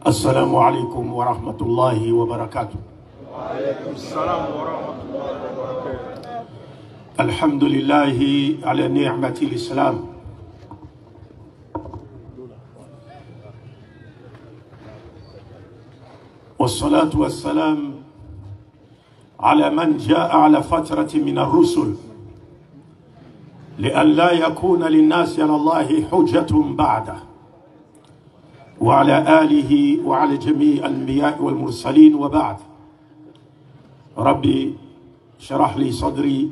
السلام عليكم ورحمة الله وبركاته. وعليكم السلام ورحمة الله وبركاته. الحمد لله على نعمة الإسلام والصلاة والسلام على من جاء على فترة من الرسل لأن لا يكون للناس على الله حجة بعده، وعلى آله وعلى جميع الأنبياء والمرسلين، وبعد. ربي شرح لي صدري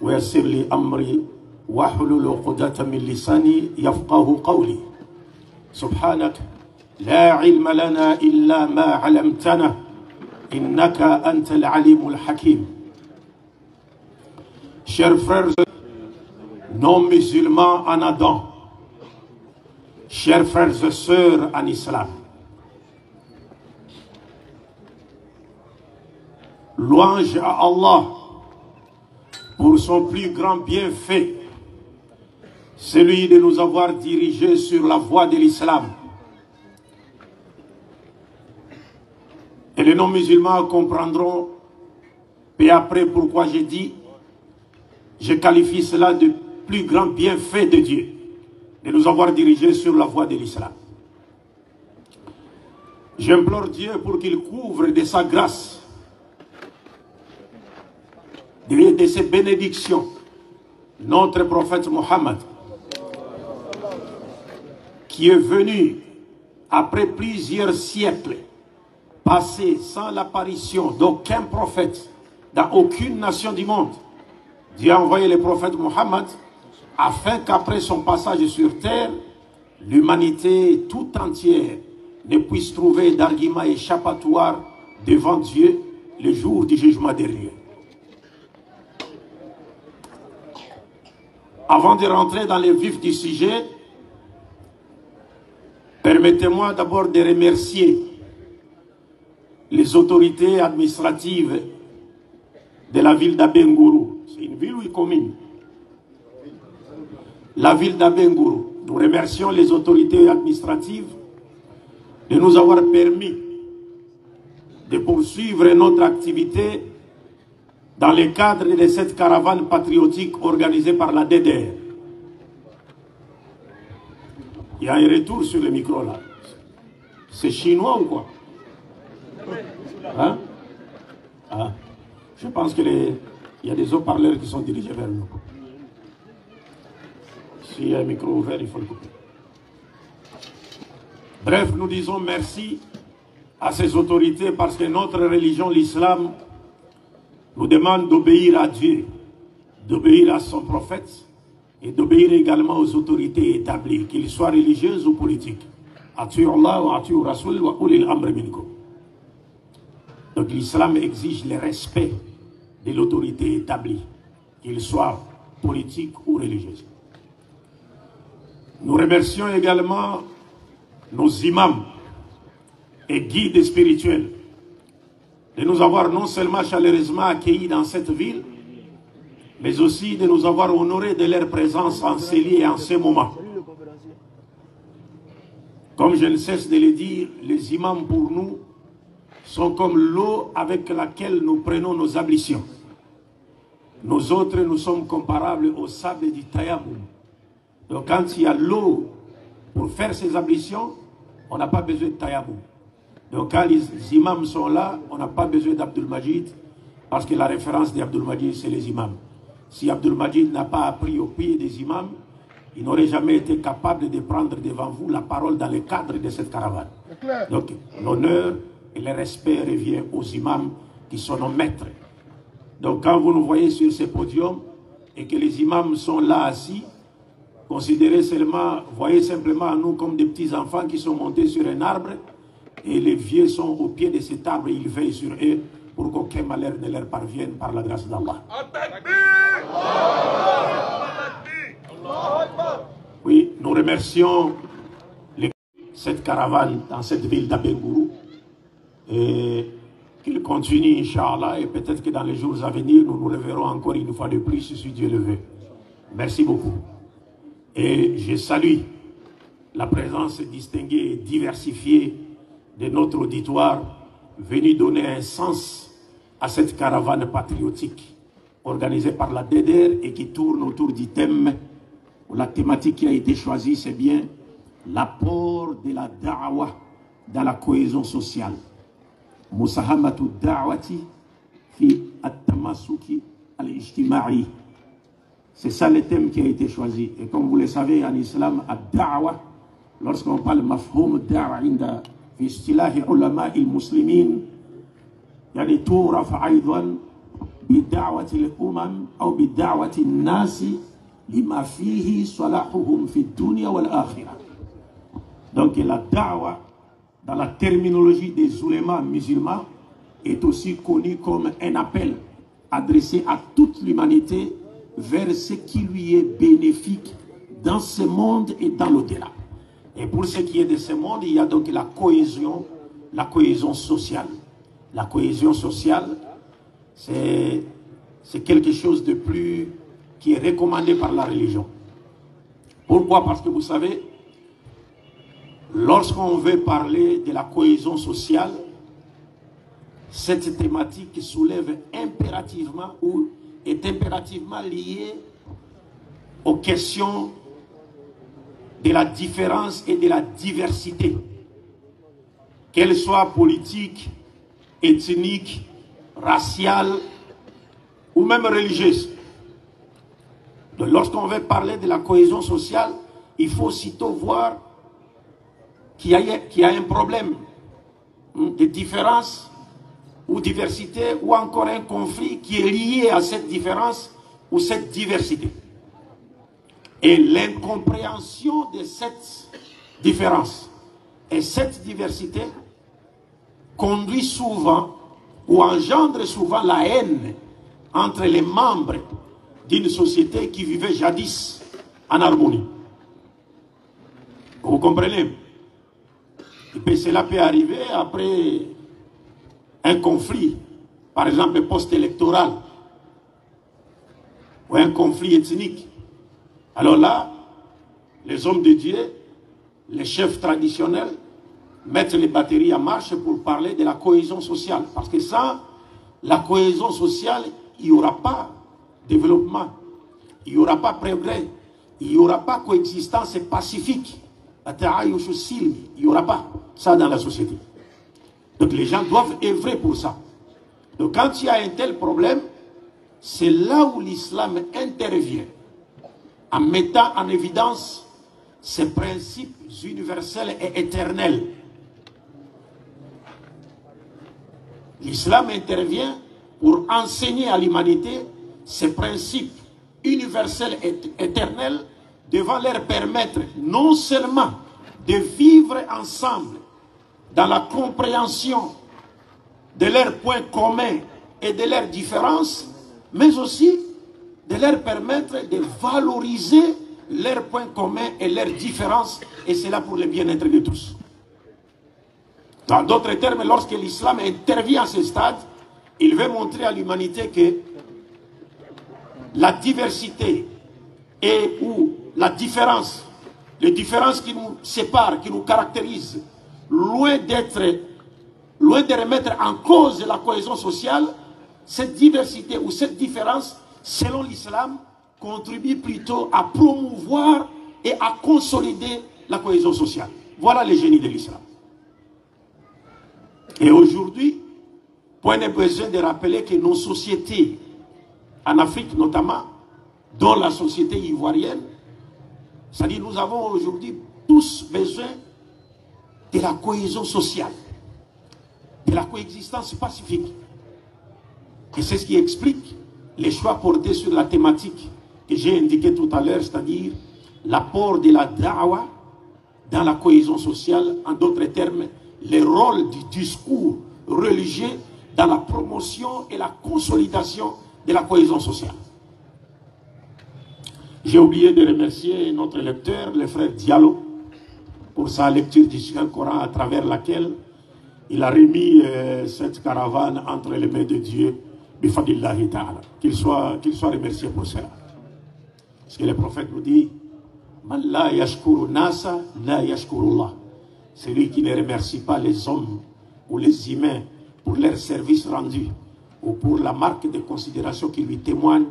ويسر لي أمري واحلل عقدة من لساني يفقه قولي. سبحانك لا علم لنا إلا ما علمتنا إنك أنت العليم الحكيم. Chers frères non musulmans en Adam, chers frères et sœurs en islam, louange à Allah pour son plus grand bienfait, celui de nous avoir dirigés sur la voie de l'islam. Et les non-musulmans comprendront peu après pourquoi j'ai dit, je qualifie cela de plus grand bienfait de Dieu, de nous avoir dirigés sur la voie de l'islam. J'implore Dieu pour qu'il couvre de sa grâce, de ses bénédictions, notre prophète Mohammed, qui est venu après plusieurs siècles passés sans l'apparition d'aucun prophète dans aucune nation du monde. Dieu a envoyé le prophète Mohammed afin qu'après son passage sur terre, l'humanité tout entière ne puisse trouver d'arguments échappatoires devant Dieu le jour du jugement dernier. Avant de rentrer dans le vif du sujet, permettez-moi d'abord de remercier les autorités administratives de la ville d'Abengourou. C'est une ville ou une commune? La ville d'Abengourou. Nous remercions les autorités administratives de nous avoir permis de poursuivre notre activité dans le cadre de cette caravane patriotique organisée par la DDR. Il y a un retour sur le micro là. C'est chinois ou quoi? Hein? Ah. Je pense qu'il y a des haut-parleurs qui sont dirigés vers nous. S'il y a un micro ouvert, il faut le couper. Bref, nous disons merci à ces autorités parce que notre religion, l'islam, nous demande d'obéir à Dieu, d'obéir à son prophète et d'obéir également aux autorités établies, qu'ils soient religieuses ou politiques. Ati'u Allah wa ati'u Rasul wa ulil amri minkum. Donc l'islam exige le respect de l'autorité établie, qu'il soit politique ou religieuse. Nous remercions également nos imams et guides spirituels de nous avoir non seulement chaleureusement accueillis dans cette ville, mais aussi de nous avoir honorés de leur présence en ces lieux et en ces moments. Comme je ne cesse de le dire, les imams pour nous sont comme l'eau avec laquelle nous prenons nos ablutions. Nous autres, nous sommes comparables au sable du tayammum. Donc quand il y a l'eau pour faire ces ablutions, on n'a pas besoin de tayammum. Donc quand les imams sont là, on n'a pas besoin d'Abdul Majid, parce que la référence d'Abdul Majid, c'est les imams. Si Abdul Majid n'a pas appris au pied des imams, il n'aurait jamais été capable de prendre devant vous la parole dans le cadre de cette caravane. Donc l'honneur et le respect revient aux imams qui sont nos maîtres. Donc quand vous nous voyez sur ce podium et que les imams sont là assis, considérez seulement, voyez simplement nous comme des petits enfants qui sont montés sur un arbre et les vieux sont au pied de cet arbre et ils veillent sur eux pour qu'aucun malheur ne leur parvienne par la grâce d'Allah. Oui, nous remercions cette caravane dans cette ville d'Abengourou et qu'il continue, Inch'Allah, et peut-être que dans les jours à venir, nous nous reverrons encore une fois de plus si Dieu le veut. Merci beaucoup. Et je salue la présence distinguée et diversifiée de notre auditoire venus donner un sens à cette caravane patriotique organisée par la DEDER et qui tourne autour du thème, où la thématique qui a été choisie, c'est bien l'apport de la da'wa dans la cohésion sociale. Musahamatu da'wati fi at-tamasuki al-ijtima'i. C'est ça le thème qui a été choisi. Et comme vous le savez, en islam, ad-da'wa, lorsqu'on parle mafhoum da'wa inda fi istilahi ulama il-muslimin, yani turaf aydan bi da'wati al-umam ou bi da'wati al-nasi lima fihi salahuhum fi dunya wal akhirah. Donc la da'wa, dans la terminologie des oulémas musulmans, est aussi connue comme un appel adressé à toute l'humanité vers ce qui lui est bénéfique dans ce monde et dans l'au-delà. Et pour ce qui est de ce monde, il y a donc la cohésion sociale. La cohésion sociale, c'est quelque chose de plus qui est recommandé par la religion. Pourquoi? Parce que vous savez, lorsqu'on veut parler de la cohésion sociale, cette thématique soulève impérativement ou est impérativement liée aux questions de la différence et de la diversité, qu'elle soit politique, ethnique, raciale ou même religieuse. Donc, lorsqu'on veut parler de la cohésion sociale, il faut aussitôt voir qu'il y a un problème de différence ou diversité, ou encore un conflit qui est lié à cette différence ou cette diversité. Et l'incompréhension de cette différence et cette diversité conduit souvent ou engendre souvent la haine entre les membres d'une société qui vivait jadis en harmonie. Vous comprenez? Et puis cela peut arriver après un conflit, par exemple post-électoral, ou un conflit ethnique. Alors là, les hommes de Dieu, les chefs traditionnels, mettent les batteries en marche pour parler de la cohésion sociale. Parce que sans la cohésion sociale, il n'y aura pas développement, il n'y aura pas progrès, il n'y aura pas coexistence pacifique. Il n'y aura pas ça dans la société. Donc les gens doivent œuvrer pour ça. Donc quand il y a un tel problème, c'est là où l'islam intervient, en mettant en évidence ces principes universels et éternels. L'islam intervient pour enseigner à l'humanité ces principes universels et éternels, devant leur permettre non seulement de vivre ensemble dans la compréhension de leurs points communs et de leurs différences, mais aussi de leur permettre de valoriser leurs points communs et leurs différences, et cela pour le bien-être de tous. Dans d'autres termes, lorsque l'islam intervient à ce stade, il veut montrer à l'humanité que la diversité et ou la différence, les différences qui nous séparent, qui nous caractérisent, loin de remettre en cause la cohésion sociale, cette diversité ou cette différence, selon l'islam, contribue plutôt à promouvoir et à consolider la cohésion sociale. Voilà le génie de l'islam. Et aujourd'hui, point n'est besoin de rappeler que nos sociétés, en Afrique notamment, dont la société ivoirienne, c'est-à-dire nous avons aujourd'hui tous besoin de la cohésion sociale, de la coexistence pacifique. Et c'est ce qui explique les choix portés sur la thématique que j'ai indiquée tout à l'heure, c'est-à-dire l'apport de la da'wa dans la cohésion sociale, en d'autres termes, le rôle du discours religieux dans la promotion et la consolidation de la cohésion sociale. J'ai oublié de remercier notre lecteur, le frère Diallo, pour sa lecture du Saint-Coran à travers laquelle il a remis cette caravane entre les mains de Dieu, bifadillahi ta'ala. Qu'il soit remercié pour cela. Parce que le prophète nous dit, Man la yashkuru nasa, la yashkurullah. celui qui ne remercie pas les hommes ou les humains pour leur service rendu, ou pour la marque de considération qui lui témoigne,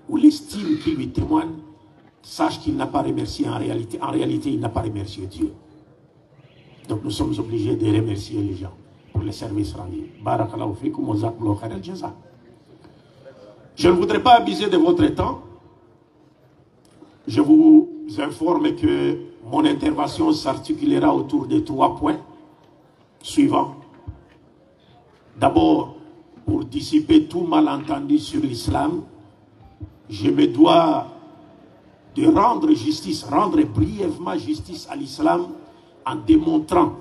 ou l'estime qui lui témoigne, sache qu'il n'a pas remercié en réalité. En réalité, il n'a pas remercié Dieu. Donc nous sommes obligés de remercier les gens pour les services rendus. Barakallahu fikum wa jazakumullahu khairal jaza. Je ne voudrais pas abuser de votre temps. Je vous informe que mon intervention s'articulera autour de 3 points suivants. D'abord, pour dissiper tout malentendu sur l'islam, je me dois de rendre justice, rendre brièvement justice à l'islam en démontrant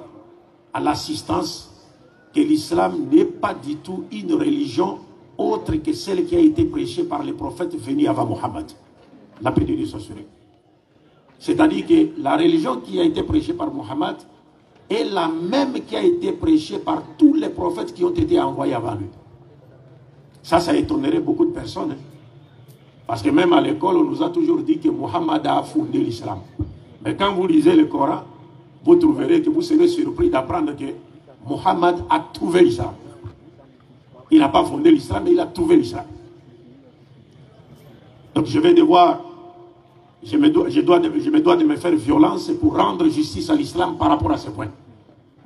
à l'assistance que l'islam n'est pas du tout une religion autre que celle qui a été prêchée par les prophètes venus avant Mohammed. La paix de Dieu soit sur eux. C'est-à-dire que la religion qui a été prêchée par Mohammed est la même qui a été prêchée par tous les prophètes qui ont été envoyés avant lui. Ça étonnerait beaucoup de personnes. Hein? Parce que même à l'école, on nous a toujours dit que Mohammed a fondé l'islam. Mais quand vous lisez le Coran, vous trouverez que vous serez surpris d'apprendre que Mohammed a trouvé l'islam. Il n'a pas fondé l'islam, mais il a trouvé l'islam. Donc je vais devoir, je me dois de me faire violence pour rendre justice à l'islam par rapport à ce point.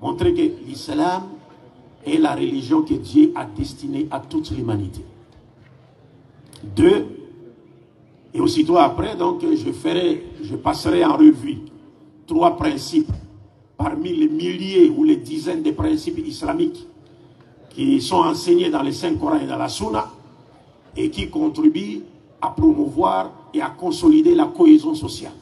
Montrer que l'islam est la religion que Dieu a destinée à toute l'humanité. 2, et aussitôt après, donc, je passerai en revue 3 principes parmi les milliers ou les dizaines de principes islamiques qui sont enseignés dans les Saints Corans et dans la Sunna et qui contribuent à promouvoir et à consolider la cohésion sociale.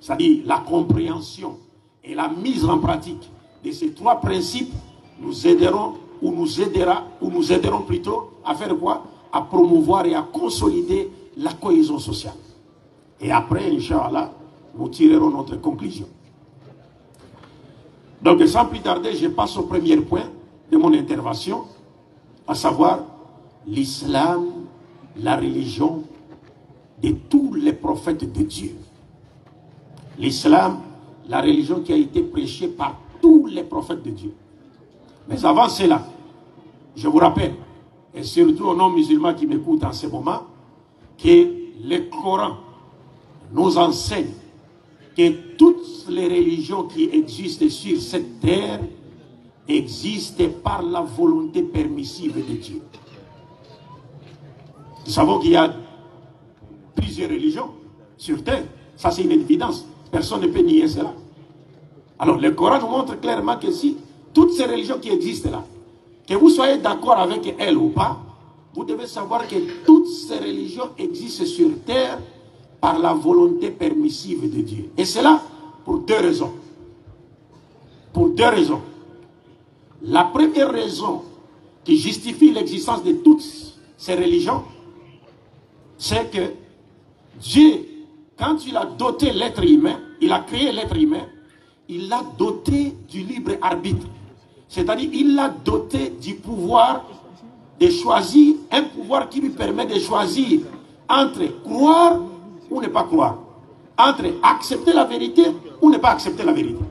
C'est-à-dire la compréhension et la mise en pratique de ces 3 principes nous aideront ou nous aideront plutôt à faire quoi? À promouvoir et à consolider la cohésion sociale. Et après, Inch'Allah, nous tirerons notre conclusion. Donc, sans plus tarder, je passe au premier point de mon intervention, à savoir l'islam, la religion de tous les prophètes de Dieu. L'islam, la religion qui a été prêchée par tous les prophètes de Dieu. Mais avant cela, je vous rappelle, et surtout aux non-musulmans qui m'écoutent en ce moment, que le Coran nous enseigne que toutes les religions qui existent sur cette terre existent par la volonté permissive de Dieu. Nous savons qu'il y a plusieurs religions sur terre. Ça, c'est une évidence. Personne ne peut nier cela. Alors, le Coran nous montre clairement que si toutes ces religions qui existent là, que vous soyez d'accord avec elles ou pas, vous devez savoir que toutes ces religions existent sur terre par la volonté permissive de Dieu. Et cela pour 2 raisons. Pour 2 raisons. La première raison qui justifie l'existence de toutes ces religions, c'est que Dieu, quand il a doté l'être humain, il a créé l'être humain, il l'a doté du libre arbitre. C'est-à-dire, il l'a doté du pouvoir de choisir, un pouvoir qui lui permet de choisir entre croire ou ne pas croire, entre accepter la vérité ou ne pas accepter la vérité.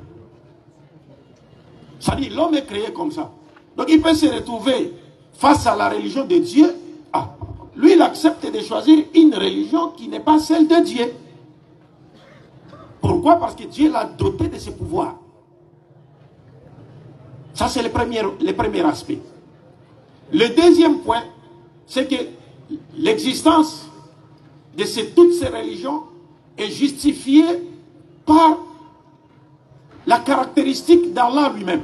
C'est-à-dire, l'homme est créé comme ça. Donc, il peut se retrouver face à la religion de Dieu. Ah, lui, il accepte de choisir une religion qui n'est pas celle de Dieu. Pourquoi? Parce que Dieu l'a doté de ce pouvoir. Ça, c'est le premier aspect. Le deuxième point, c'est que l'existence de toutes ces religions est justifiée par la caractéristique d'Allah lui-même.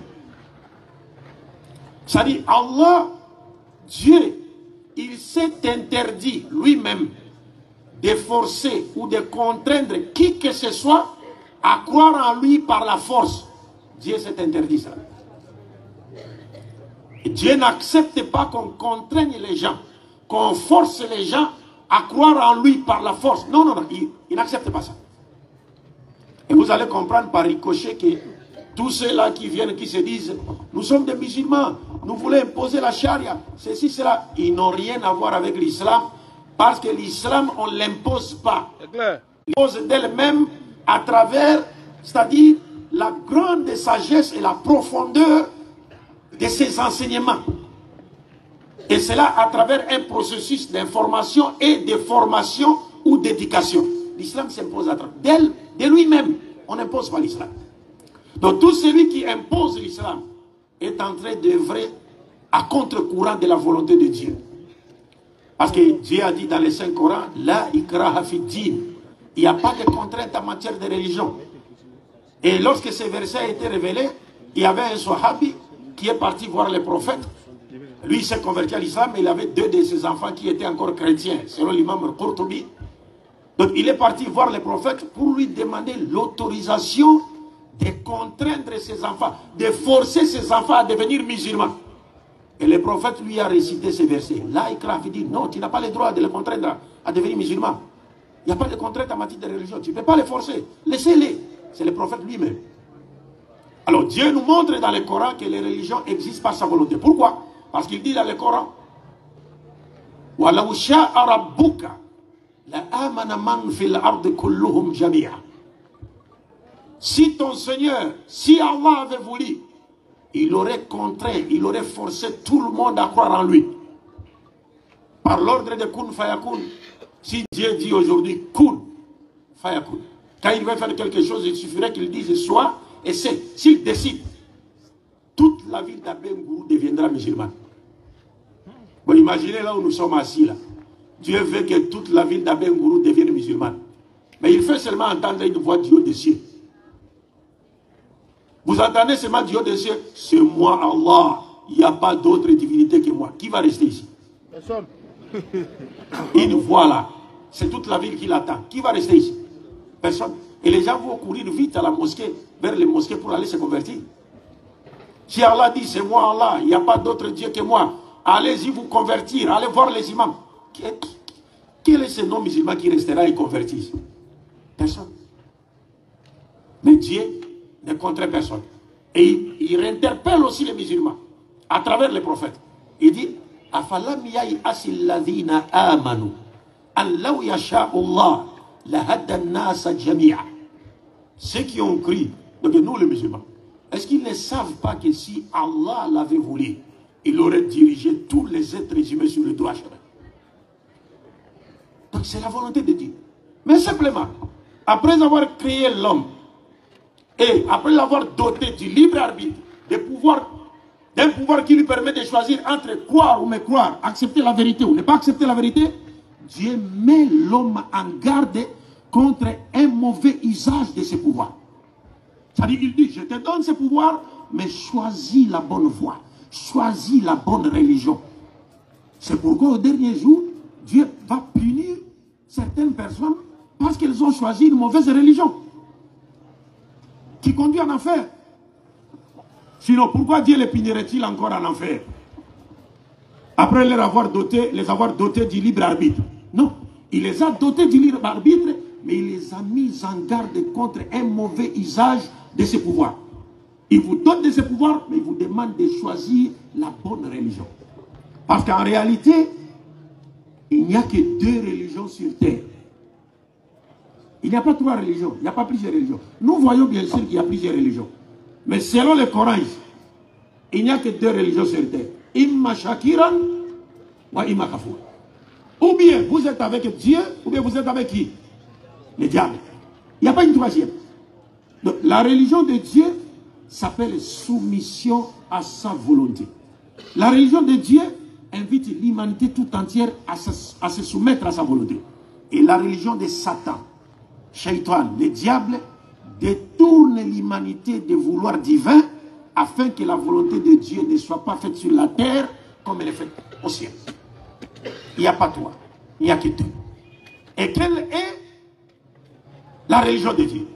C'est-à-dire, Allah, Dieu, il s'est interdit lui-même de forcer ou de contraindre qui que ce soit à croire en lui par la force. Dieu s'est interdit ça. Et Dieu n'accepte pas qu'on contraigne les gens, qu'on force les gens à croire en lui par la force. Non, non, non, il n'accepte pas ça. Et vous allez comprendre par ricochet que tous ceux-là qui viennent, qui se disent, nous sommes des musulmans, nous voulons imposer la charia, ceci, cela, ils n'ont rien à voir avec l'islam, parce que l'islam, on ne l'impose pas. On l'impose d'elle-même à travers, c'est-à-dire la grande sagesse et la profondeur de ses enseignements. Et cela à travers un processus d'information et de formation ou d'éducation. L'islam s'impose à travers de lui-même. On n'impose pas l'islam. Donc tout celui qui impose l'islam est en train d'œuvrer à contre-courant de la volonté de Dieu. Parce que Dieu a dit dans les Saint Coran, la ikraha fi din. Il n'y a pas de contrainte en matière de religion. Et lorsque ce verset a été révélé, il y avait un sahabi qui est parti voir les prophètes. Lui, il s'est converti à l'islam, mais il avait deux de ses enfants qui étaient encore chrétiens, selon l'imam Qurtubi. Donc, il est parti voir les prophètes pour lui demander l'autorisation de contraindre ses enfants, de forcer ses enfants à devenir musulmans. Et le prophète lui a récité ces versets. Là, il dit, non, tu n'as pas le droit de les contraindre à devenir musulmans. Il n'y a pas de contrainte en matière de religion. Tu ne peux pas les forcer. Laissez-les. C'est le prophète lui-même. Alors, Dieu nous montre dans le Coran que les religions existent par sa volonté. Pourquoi? Parce qu'il dit dans le Coran, وَلَوْ شَاءَ رَبُّكَ لَآمَنَ مَنْ فِي الْأَرْضِ كُلُّهُمْ جَمِيعًا. Si ton Seigneur, si Allah avait voulu, il aurait contraint, il aurait forcé tout le monde à croire en lui. Par l'ordre de Kun Fayakun. Si Dieu dit aujourd'hui Kun Fayakun, quand il veut faire quelque chose, il suffirait qu'il dise soit et c'est. S'il décide, toute la ville d'Abengourou deviendra musulmane. Bon, imaginez là où nous sommes assis là. Dieu veut que toute la ville d'Abengourou devienne musulmane. Mais il fait seulement entendre une voix du haut des cieux. Vous entendez seulement du haut des cieux? C'est moi Allah. Il n'y a pas d'autre divinité que moi. Qui va rester ici? Personne. Une voix là. C'est toute la ville qui l'attend. Qui va rester ici? Personne. Et les gens vont courir vite à la mosquée, vers les mosquées pour aller se convertir. Si Allah dit c'est moi Allah, il n'y a pas d'autre Dieu que moi, allez-y vous convertir, allez voir les imams. Quel est ce non-musulman qui restera et converti? Personne. Mais Dieu ne contraint personne. Et il interpelle aussi les musulmans à travers les prophètes. Il dit Afalam yai'asil ladhina amanu an law yasha'u Allah lahadda an-nasa jami'a. Ceux qui ont cru, donc nous les musulmans, est-ce qu'ils ne savent pas que si Allah l'avait voulu, il aurait dirigé tous les êtres humains sur le droit chemin? Donc c'est la volonté de Dieu. Mais simplement, après avoir créé l'homme, et après l'avoir doté du libre arbitre, d'un pouvoir qui lui permet de choisir entre croire ou ne croire, accepter la vérité ou ne pas accepter la vérité, Dieu met l'homme en garde contre un mauvais usage de ce pouvoir. C'est-à-dire, il dit, je te donne ce pouvoir, mais choisis la bonne voie, choisis la bonne religion. C'est pourquoi au dernier jour, Dieu va punir certaines personnes parce qu'elles ont choisi une mauvaise religion qui conduit en enfer. Sinon, pourquoi Dieu les punirait-il encore en enfer? Après les avoir dotés du libre arbitre. Non, il les a dotés du libre arbitre, mais il les a mis en garde contre un mauvais usage de ce pouvoir. Il vous donne de ce pouvoir, mais il vous demande de choisir la bonne religion. Parce qu'en réalité, il n'y a que deux religions sur terre. Il n'y a pas trois religions, il n'y a pas plusieurs religions. Nous voyons bien sûr qu'il y a plusieurs religions. Mais selon le Coran, il n'y a que deux religions sur terre. Imma shakiran wa imma kafur. Ou bien vous êtes avec Dieu, ou bien vous êtes avec qui? Le diable. Il n'y a pas une troisième. Donc, la religion de Dieu s'appelle soumission à sa volonté. La religion de Dieu invite l'humanité tout entière à se soumettre à sa volonté. Et la religion de Satan, Shaitan, le diable, détourne l'humanité des vouloirs divins afin que la volonté de Dieu ne soit pas faite sur la terre comme elle est faite au ciel. Il n'y a pas trois, il n'y a que deux. Et quelle est la religion de Dieu?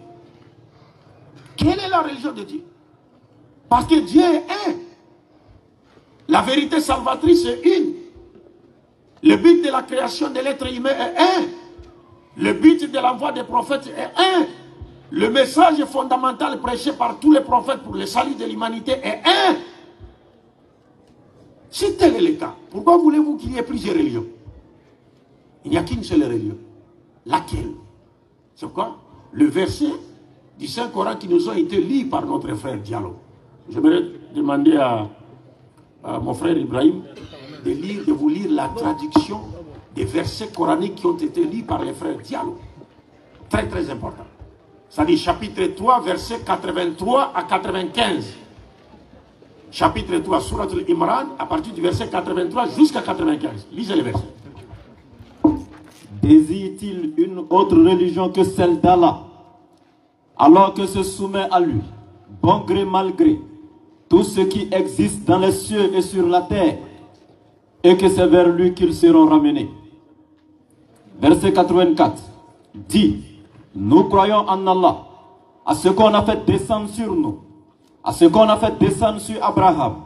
Quelle est la religion de Dieu? Parce que Dieu est un. La vérité salvatrice est une. Le but de la création de l'être humain est un. Le but de l'envoi des prophètes est un. Le message fondamental prêché par tous les prophètes pour le salut de l'humanité est un. Si tel est le cas, pourquoi voulez-vous qu'il y ait plusieurs religions? Il n'y a qu'une seule religion. Laquelle? C'est quoi? Le verset du Saint-Coran qui nous ont été lus par notre frère Diallo. J'aimerais demander à mon frère Ibrahim de vous lire la traduction des versets coraniques qui ont été lus par les frères Diallo. Très très important. C'est-à-dire chapitre 3, versets 83 à 95. Chapitre 3, Surat al-Imran, à partir du verset 83 jusqu'à 95. Lisez les versets. Désire-t-il une autre religion que celle d'Allah, alors que se soumet à lui, bon gré mal gré, tout ce qui existe dans les cieux et sur la terre, et que c'est vers lui qu'ils seront ramenés. Verset 84 dit: nous croyons en Allah, à ce qu'on a fait descendre sur nous, à ce qu'on a fait descendre sur Abraham,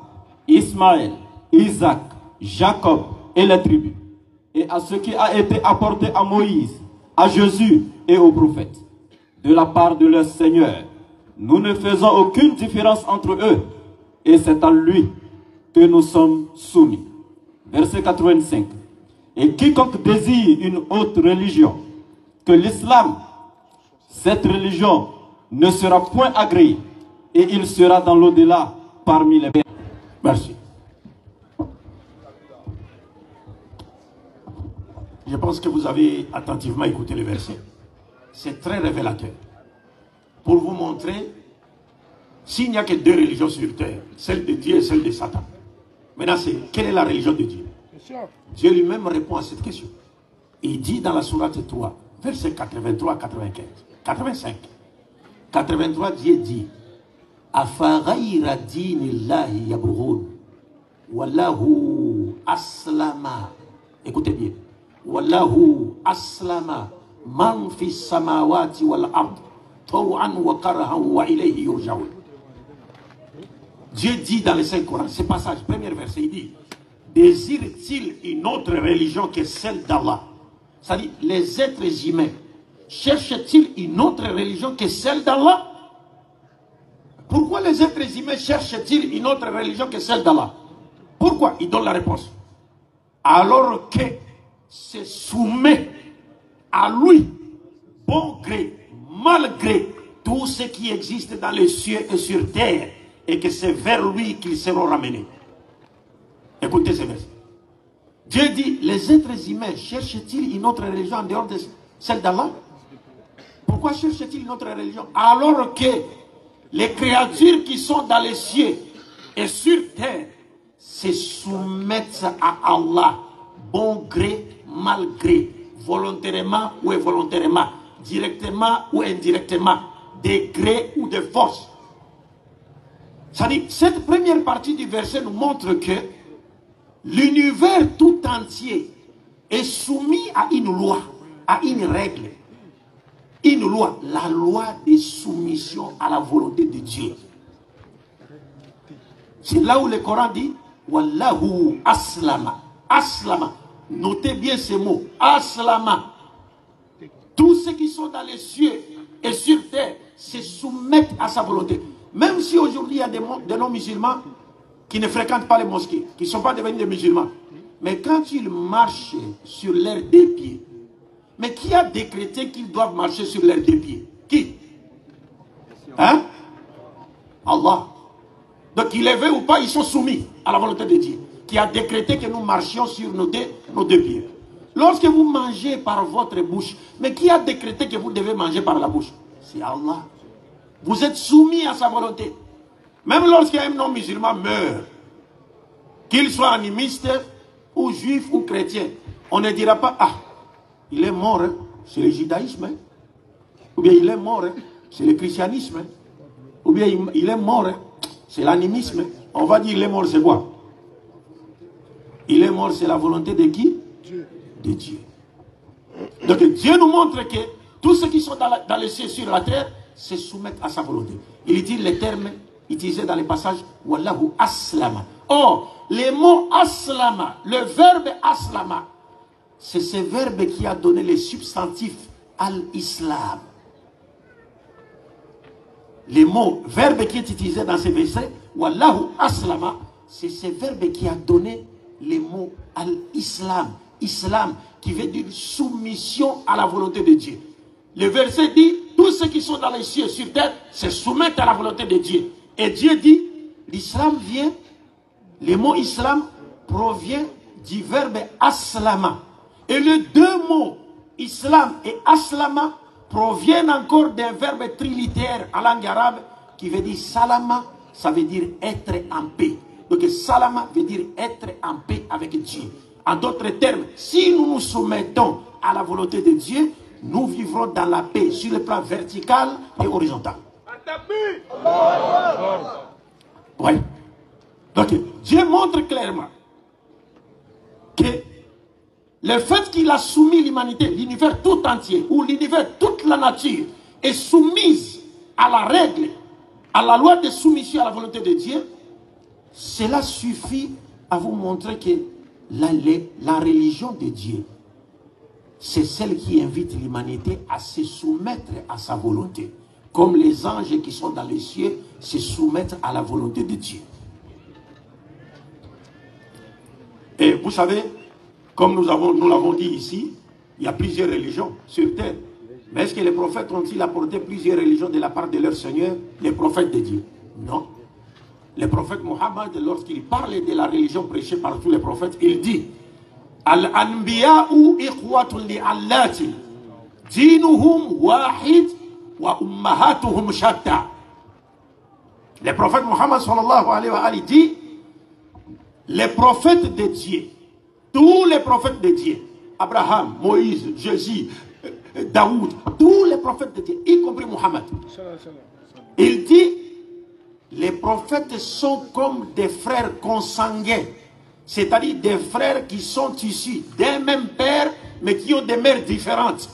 Ismaël, Isaac, Jacob et les tribus, et à ce qui a été apporté à Moïse, à Jésus et aux prophètes, de la part de leur Seigneur. Nous ne faisons aucune différence entre eux, et c'est à lui que nous sommes soumis. Verset 85. Et quiconque désire une autre religion que l'islam, cette religion ne sera point agréée, et il sera dans l'au-delà parmi les... Merci. Je pense que vous avez attentivement écouté le verset. C'est très révélateur. Pour vous montrer, s'il n'y a que deux religions sur terre, celle de Dieu et celle de Satan. Maintenant, c'est quelle est la religion de Dieu? Dieu lui-même répond à cette question. Il dit dans la sourate 3, verset 83 à 95, 85. 83, Dieu dit: Afarayra dinillahi yabghun wallahu aslama. Écoutez bien. Wallahu aslama man fi samawati wal ard taw'an wa karahan wa ilayhi yurja'un. Dieu dit dans le Saint-Coran, ce passage, premier verset, il dit: désire-t-il une autre religion que celle d'Allah? C'est-à-dire, les êtres humains cherchent-ils une autre religion que celle d'Allah? Pourquoi les êtres humains cherchent-ils une autre religion que celle d'Allah? Pourquoi? Il donne la réponse. Alors que se soumet à lui, bon gré, mal gré, tout ce qui existe dans les cieux et sur terre, et que c'est vers lui qu'ils seront ramenés. Écoutez ces versets. Dieu dit: les êtres humains cherchent-ils une autre religion en dehors de celle d'Allah? Pourquoi cherchent-ils une autre religion alors que les créatures qui sont dans les cieux et sur terre se soumettent à Allah, bon gré, mal gré, volontairement ou involontairement, directement ou indirectement, de gré ou de force? C'est-à-dire, cette première partie du verset nous montre que l'univers tout entier est soumis à une loi, à une règle. Une loi, la loi de soumission à la volonté de Dieu. C'est là où le Coran dit: Wallahu aslama. Aslama. Notez bien ces mots. Aslama. Tous ceux qui sont dans les cieux et sur terre se soumettent à sa volonté. Même si aujourd'hui il y a des non-musulmans qui ne fréquentent pas les mosquées, qui ne sont pas devenus des musulmans. Mais quand ils marchent sur leurs deux pieds, mais qui a décrété qu'ils doivent marcher sur leurs deux pieds? Qui? Hein? Allah. Donc ils les veulent ou pas, ils sont soumis à la volonté de Dieu, qui a décrété que nous marchions sur nos deux pieds. Lorsque vous mangez par votre bouche, mais qui a décrété que vous devez manger par la bouche? C'est Allah. Vous êtes soumis à sa volonté. Même lorsqu'un non-musulman meurt, qu'il soit animiste ou juif ou chrétien, on ne dira pas: ah, il est mort, hein, c'est le judaïsme, hein. Ou bien il est mort, hein, c'est le christianisme, hein. Ou bien il est mort, hein, c'est l'animisme. On va dire: il est mort, c'est quoi? Il est mort, c'est la volonté de qui? De Dieu. Donc Dieu nous montre que tous ceux qui sont dans les cieux sur la terre se soumettent à sa volonté. Il utilise les termes utilisés dans les passages Wallahu aslama. Or, le mot aslama, le verbe aslama, c'est ce verbe qui a donné le substantif al-Islam. Le mot, verbe qui est utilisé dans ces versets, Wallahu aslama, c'est ce verbe qui a donné le mot al-Islam. Islam, qui veut dire soumission à la volonté de Dieu. Le verset dit: tous tous ceux qui sont dans les cieux, sur terre, se soumettent à la volonté de Dieu. Et Dieu dit, l'islam vient, le mot islam provient du verbe aslama. Et les deux mots, islam et aslama, proviennent encore d'un verbe trilitère en langue arabe qui veut dire salama, ça veut dire être en paix. Donc salama veut dire être en paix avec Dieu. En d'autres termes, si nous nous soumettons à la volonté de Dieu, nous vivrons dans la paix sur le plan vertical et horizontal. Oui. Donc Dieu montre clairement que le fait qu'il a soumis l'humanité, l'univers tout entier, ou l'univers, toute la nature, est soumise à la règle, à la loi de soumission à la volonté de Dieu, cela suffit à vous montrer que la religion de Dieu, c'est celle qui invite l'humanité à se soumettre à sa volonté. Comme les anges qui sont dans les cieux se soumettent à la volonté de Dieu. Et vous savez, comme nous l'avons dit ici, il y a plusieurs religions sur terre. Mais est-ce que les prophètes ont-ils apporté plusieurs religions de la part de leur Seigneur, les prophètes de Dieu? Non. Le prophète Mohammed, lorsqu'il parle de la religion prêchée par tous les prophètes, il dit Al-Anbiya'u ikhwatun li'allati dinuhum wahid wa ummahatuhum shatta. Le prophète Mohammed sallallahu alayhi wa sallam dit les prophètes de Dieu, tous les prophètes de Dieu, Abraham, Moïse, Jésus, Daoud, tous les prophètes de Dieu, y compris Mohammed, il dit les prophètes sont comme des frères consanguins, c'est-à-dire des frères qui sont issus d'un même père, mais qui ont des mères différentes.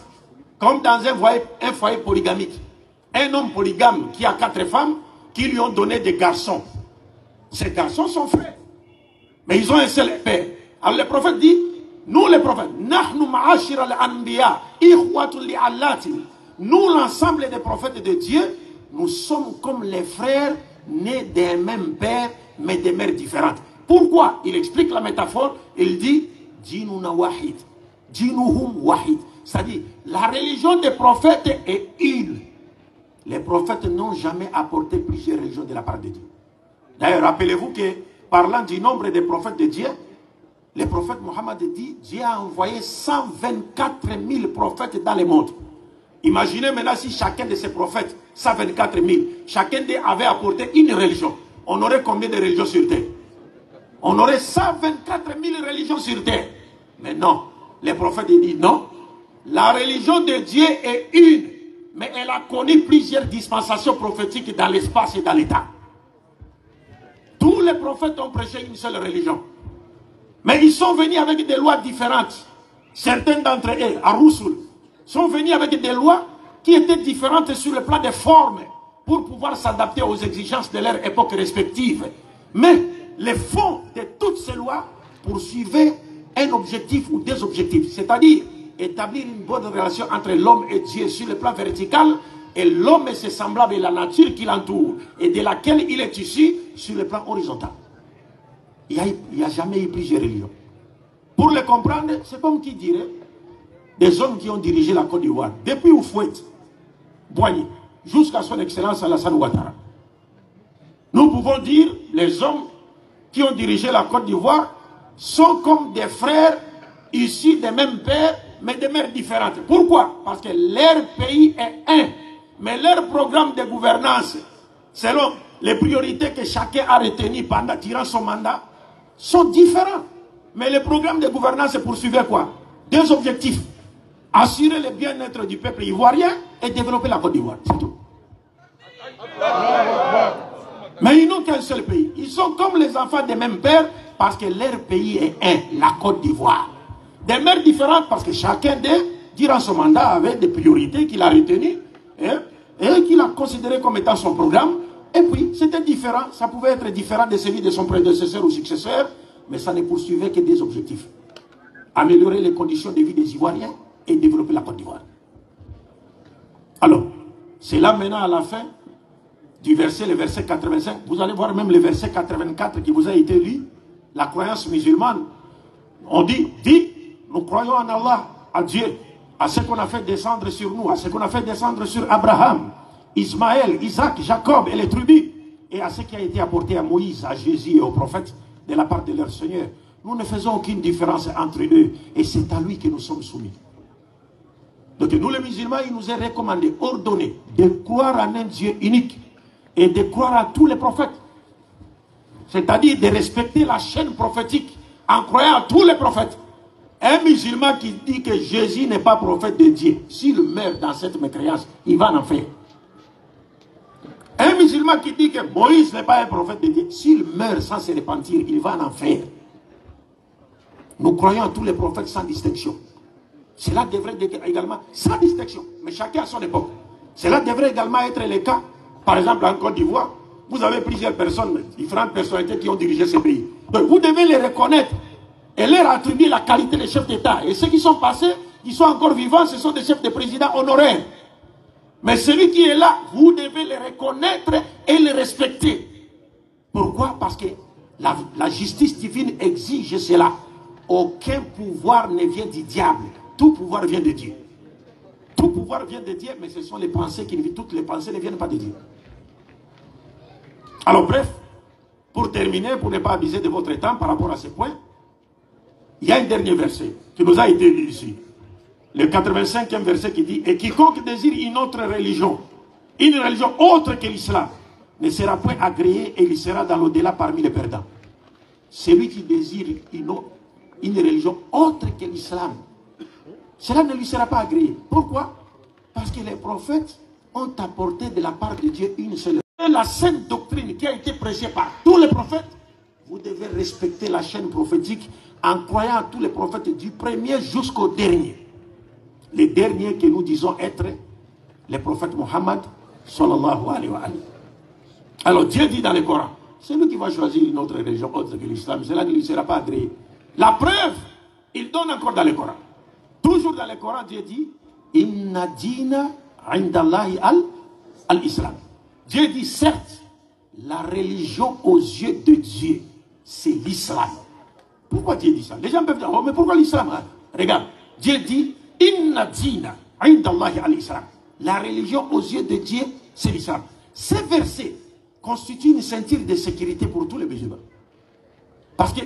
Comme dans un foyer polygamique. Un homme polygame qui a 4 femmes, qui lui ont donné des garçons. Ces garçons sont frères. Mais ils ont un seul père. Alors le prophète dit, nous les prophètes, nous l'ensemble des prophètes de Dieu, nous sommes comme les frères nés d'un même père, mais des mères différentes. Pourquoi? Il explique la métaphore, il dit, Dinuna wahid, dinuhum wahid. C'est-à-dire, la religion des prophètes est une. Les prophètes n'ont jamais apporté plusieurs religions de la part de Dieu. D'ailleurs, rappelez-vous que, parlant du nombre des prophètes de Dieu, le prophète Mohammed dit, Dieu a envoyé 124 000 prophètes dans le monde. Imaginez maintenant si chacun de ces prophètes, 124 000, chacun d'eux avait apporté une religion. On aurait combien de religions sur terre? On aurait 124 000 religions sur terre. Mais non, les prophètes disent non. La religion de Dieu est une, mais elle a connu plusieurs dispensations prophétiques dans l'espace et dans l'état. Tous les prophètes ont prêché une seule religion. Mais ils sont venus avec des lois différentes. Certains d'entre eux, à Roussoul, sont venus avec des lois qui étaient différentes sur le plan des formes pour pouvoir s'adapter aux exigences de leur époque respective. Mais les fonds de toutes ces lois poursuivaient un objectif ou des objectifs, c'est-à-dire établir une bonne relation entre l'homme et Dieu sur le plan vertical et l'homme et ses semblables et la nature qui l'entoure et de laquelle il est issu sur le plan horizontal. Il n'y a jamais eu plusieurs religions. Pour le comprendre, c'est comme qui dirait des hommes qui ont dirigé la Côte d'Ivoire, depuis Oufouette, Boigny, jusqu'à son excellence Alassane Ouattara. Nous pouvons dire, les hommes qui ont dirigé la Côte d'Ivoire sont comme des frères issus des mêmes pères, mais de mères différentes. Pourquoi? Parce que leur pays est un, mais leur programme de gouvernance, selon les priorités que chacun a retenues durant son mandat, sont différents. Mais le programme de gouvernance poursuivait quoi? 2 objectifs. Assurer le bien-être du peuple ivoirien et développer la Côte d'Ivoire. C'est tout. Mais ils n'ont qu'un seul pays. Ils sont comme les enfants des mêmes pères parce que leur pays est un, la Côte d'Ivoire. Des mères différentes parce que chacun d'eux, durant son mandat, avait des priorités qu'il a retenues et qu'il a considérées comme étant son programme. Et puis, c'était différent. Ça pouvait être différent de celui de son prédécesseur ou successeur, mais ça ne poursuivait que des objectifs. Améliorer les conditions de vie des Ivoiriens et développer la Côte d'Ivoire. Alors, c'est là maintenant à la fin du verset, le verset 85. Vous allez voir même le verset 84 qui vous a été lu. La croyance musulmane. On dit, nous croyons en Allah, à Dieu. à ce qu'on a fait descendre sur nous, à ce qu'on a fait descendre sur Abraham, Ismaël, Isaac, Jacob et les tribus, et à ce qui a été apporté à Moïse, à Jésus et aux prophètes de la part de leur Seigneur. Nous ne faisons aucune différence entre eux, et c'est à lui que nous sommes soumis. Donc nous les musulmans, il nous est recommandé, ordonné, de croire en un Dieu unique, et de croire à tous les prophètes. C'est-à-dire de respecter la chaîne prophétique, en croyant à tous les prophètes. Un musulman qui dit que Jésus n'est pas prophète de Dieu, s'il meurt dans cette mécréance, il va en enfer. Un musulman qui dit que Moïse n'est pas un prophète de Dieu, s'il meurt sans se repentir, il va en enfer. Nous croyons à tous les prophètes sans distinction. Cela devrait être également sans distinction, mais chacun à son époque. Cela devrait également être le cas, par exemple en Côte d'Ivoire, vous avez plusieurs personnes, différentes personnalités qui ont dirigé ce pays. Donc vous devez les reconnaître et leur attribuer la qualité de chef d'État. Et ceux qui sont passés, qui sont encore vivants, ce sont des chefs de président honoraires. Mais celui qui est là, vous devez le reconnaître et le respecter. Pourquoi? Parce que la justice divine exige cela. Aucun pouvoir ne vient du diable. Tout pouvoir vient de Dieu. Tout pouvoir vient de Dieu, mais ce sont les pensées qui ne viennent. Toutes les pensées ne viennent pas de Dieu. Alors bref, pour terminer, pour ne pas abuser de votre temps par rapport à ce point, il y a un dernier verset qui nous a été lu ici. Le 85e verset qui dit « Et quiconque désire une autre religion autre que l'islam, ne sera point agréé et il sera dans l'au-delà parmi les perdants. » Celui qui désire une religion autre que l'islam, cela ne lui sera pas agréé. Pourquoi? Parce que les prophètes ont apporté de la part de Dieu une seule. La sainte doctrine qui a été prêchée par tous les prophètes, vous devez respecter la chaîne prophétique en croyant à tous les prophètes du premier jusqu'au dernier. Les derniers que nous disons être les prophètes Mohammed sallallahu alayhi wa sallam. Alors Dieu dit dans le Coran, celui qui va choisir une autre religion autre que l'islam, cela ne lui sera pas agréé. La preuve, il donne encore dans le Coran. Toujours dans le Coran, Dieu dit Inna dina indallahi al-Islam. Dieu dit certes, la religion aux yeux de Dieu, c'est l'islam. Pourquoi Dieu dit ça? Les gens peuvent dire, oh, mais pourquoi l'islam? Regarde, Dieu dit Inna dina indallahi al-Islam. La religion aux yeux de Dieu, c'est l'islam. Ces versets constituent une ceinture de sécurité pour tous les musulmans. Parce que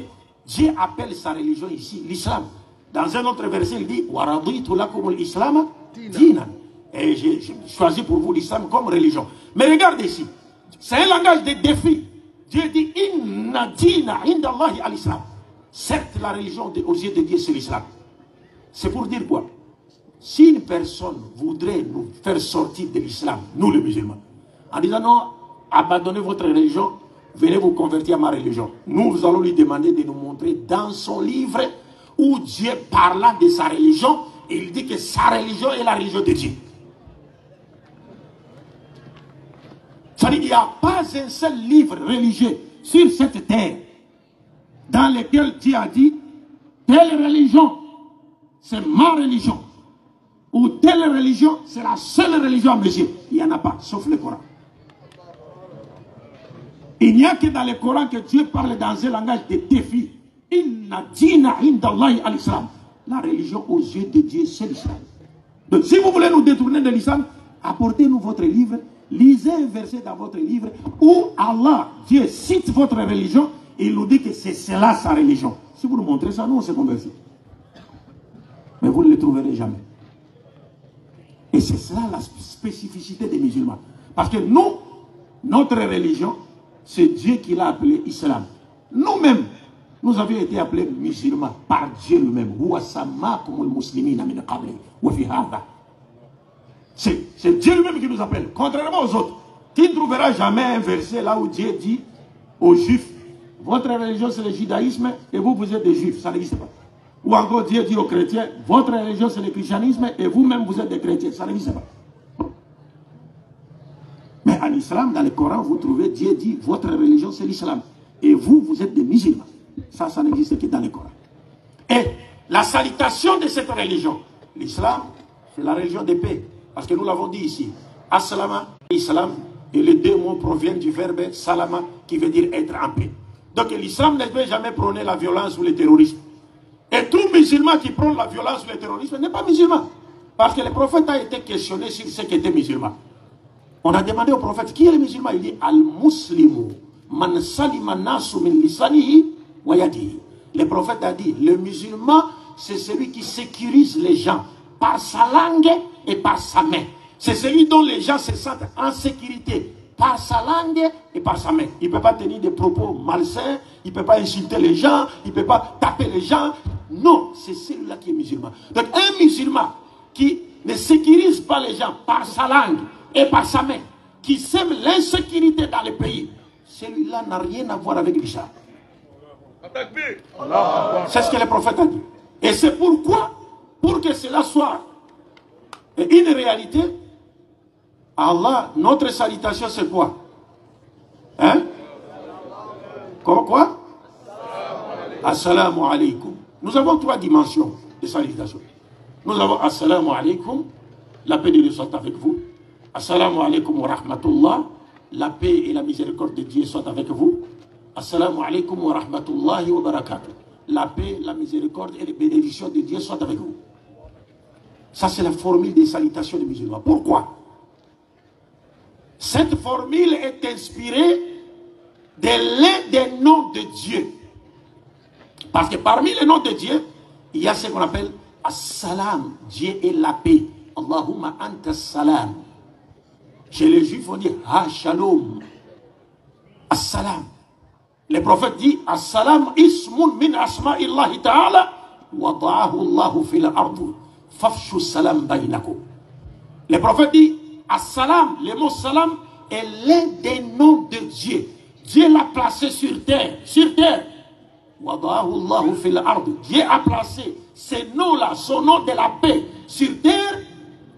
Dieu appelle sa religion ici l'islam. Dans un autre verset, il dit Waraditu lakum al-Islam dinan. Et j'ai choisi pour vous l'islam comme religion. Mais regardez ici, c'est un langage de défi. Dieu dit Inna dina indallahi al-Islam. Certes, la religion aux yeux de Dieu, c'est l'islam. C'est pour dire quoi? Si une personne voudrait nous faire sortir de l'islam, nous les musulmans, en disant non, abandonnez votre religion, venez vous convertir à ma religion. Nous allons lui demander de nous montrer dans son livre où Dieu parlant de sa religion, il dit que sa religion est la religion de Dieu. C'est-à-dire qu'il n'y a pas un seul livre religieux sur cette terre dans lequel Dieu a dit telle religion, c'est ma religion. Ou telle religion, c'est la seule religion à mes yeux. Il n'y en a pas, sauf le Coran. Il n'y a que dans le Coran que Dieu parle dans un langage de défi. Inna dina indallahi al-Islam. La religion aux yeux de Dieu, c'est l'islam. Donc si vous voulez nous détourner de l'islam, apportez-nous votre livre, lisez un verset dans votre livre où Allah, Dieu cite votre religion et il nous dit que c'est cela sa religion. Si vous nous montrez ça, nous on s'est convertis. Mais vous ne le trouverez jamais. Et c'est cela la spécificité des musulmans. Parce que nous, notre religion, c'est Dieu qui l'a appelé islam. Nous-mêmes, nous avions été appelés musulmans par Dieu lui-même. C'est Dieu lui-même qui nous appelle, contrairement aux autres. Qui ne trouvera jamais un verset là où Dieu dit aux juifs, votre religion c'est le judaïsme et vous, vous êtes des juifs. Ça n'existe pas. Ou encore Dieu dit aux chrétiens, votre religion c'est le christianisme et vous-même vous êtes des chrétiens. Ça n'existe pas. Mais en islam, dans le Coran, vous trouvez Dieu dit, votre religion c'est l'islam. Et vous, vous êtes des musulmans. Ça n'existe que dans le Coran. Et la salutation de cette religion, l'islam, c'est la religion de paix. Parce que nous l'avons dit ici, As-salama, Islam, et les deux mots proviennent du verbe salama, qui veut dire être en paix. Donc l'islam ne peut jamais prôner la violence ou le terrorisme. Et tout musulman qui prône la violence ou le terrorisme n'est pas musulman. Parce que le prophète a été questionné sur ce qu'était musulman. On a demandé au prophète, qui est le musulman? Il dit, Al-Muslimu, man salima nasu min lisanihi wa yadihi. Le prophète a dit, le musulman, c'est celui qui sécurise les gens par sa langue et par sa main. C'est celui dont les gens se sentent en sécurité par sa langue et par sa main. Il ne peut pas tenir des propos malsains, il ne peut pas insulter les gens, il ne peut pas taper les gens. Non, c'est celui-là qui est musulman. Donc un musulman qui ne sécurise pas les gens par sa langue et par sa main, qui sème l'insécurité dans le pays, celui-là n'a rien à voir avec l'islam. C'est ce que le prophète a dit. Et c'est pourquoi, pour que cela soit une réalité, Allah, notre salutation c'est quoi? Hein? Quoi? Assalamu alaikum. Nous avons 3 dimensions de salutation. Nous avons Assalamu alaikum, la paix de Dieu soit avec vous. Assalamu alaikum wa rahmatullah, la paix et la miséricorde de Dieu soient avec vous. Assalamu alaikum wa rahmatullahi wa barakatuh. La paix, la miséricorde et les bénédictions de Dieu soient avec vous. Ça, c'est la formule des salutations des musulmans. Pourquoi? Cette formule est inspirée de l'un des noms de Dieu. Parce que parmi les noms de Dieu, il y a ce qu'on appelle As-Salam. Dieu est la paix. Allahumma anta salam. Chez les juifs, on dit Ha-Shalom. As-Salam. Le prophète dit As-Salam ismun min asma'illahi ta'ala wa da'ahu Allahu fil ardu fafshu salam baynakum. Le prophète dit As-Salam, le mot salam est l'un des noms de Dieu. Dieu l'a placé sur terre. Sur terre. Wa da'ahu Allahu fil ardu. Dieu a placé ces noms-là, son nom de la paix sur terre,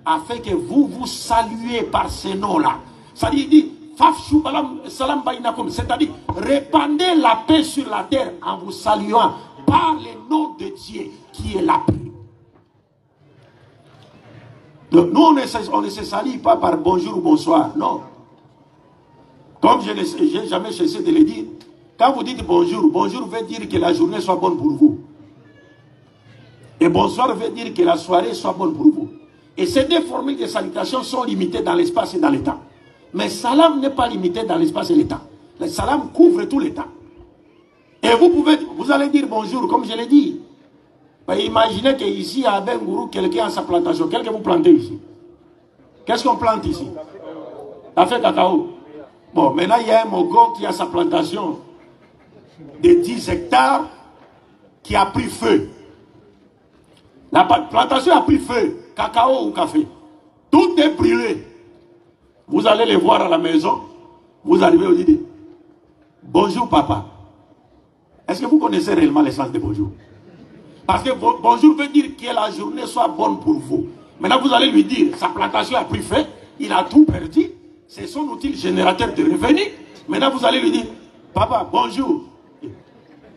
afin que vous vous saluez par ces noms-là. C'est-à-dire, il dit c'est-à-dire, répandez la paix sur la terre en vous saluant par le nom de Dieu qui est la paix. Donc, nous, on ne se salue pas par bonjour ou bonsoir, non. Comme je n'ai jamais cessé de le dire, quand vous dites bonjour, bonjour veut dire que la journée soit bonne pour vous. Et bonsoir veut dire que la soirée soit bonne pour vous. Et ces 2 formules de salutation sont limitées dans l'espace et dans le temps. Mais salam n'est pas limité dans l'espace et le temps. Le salam couvre tout le temps. Et vous allez dire bonjour, comme je l'ai dit. Imaginez qu'ici, à Bengourou, quelqu'un a sa plantation. Qu'est-ce que vous plantez ici? Qu'est-ce qu'on plante ici? Café cacao. Bon, maintenant, il y a un Mogo qui a sa plantation de 10 hectares qui a pris feu. La plantation a pris feu, cacao ou café. Tout est brûlé. Vous allez les voir à la maison. Vous arrivez, vous dites bonjour papa. Est-ce que vous connaissez réellement l'essence de bonjour? Parce que bonjour veut dire que la journée soit bonne pour vous. Maintenant vous allez lui dire, sa plantation a pris feu, il a tout perdu, c'est son outil générateur de revenus. Maintenant vous allez lui dire, papa bonjour.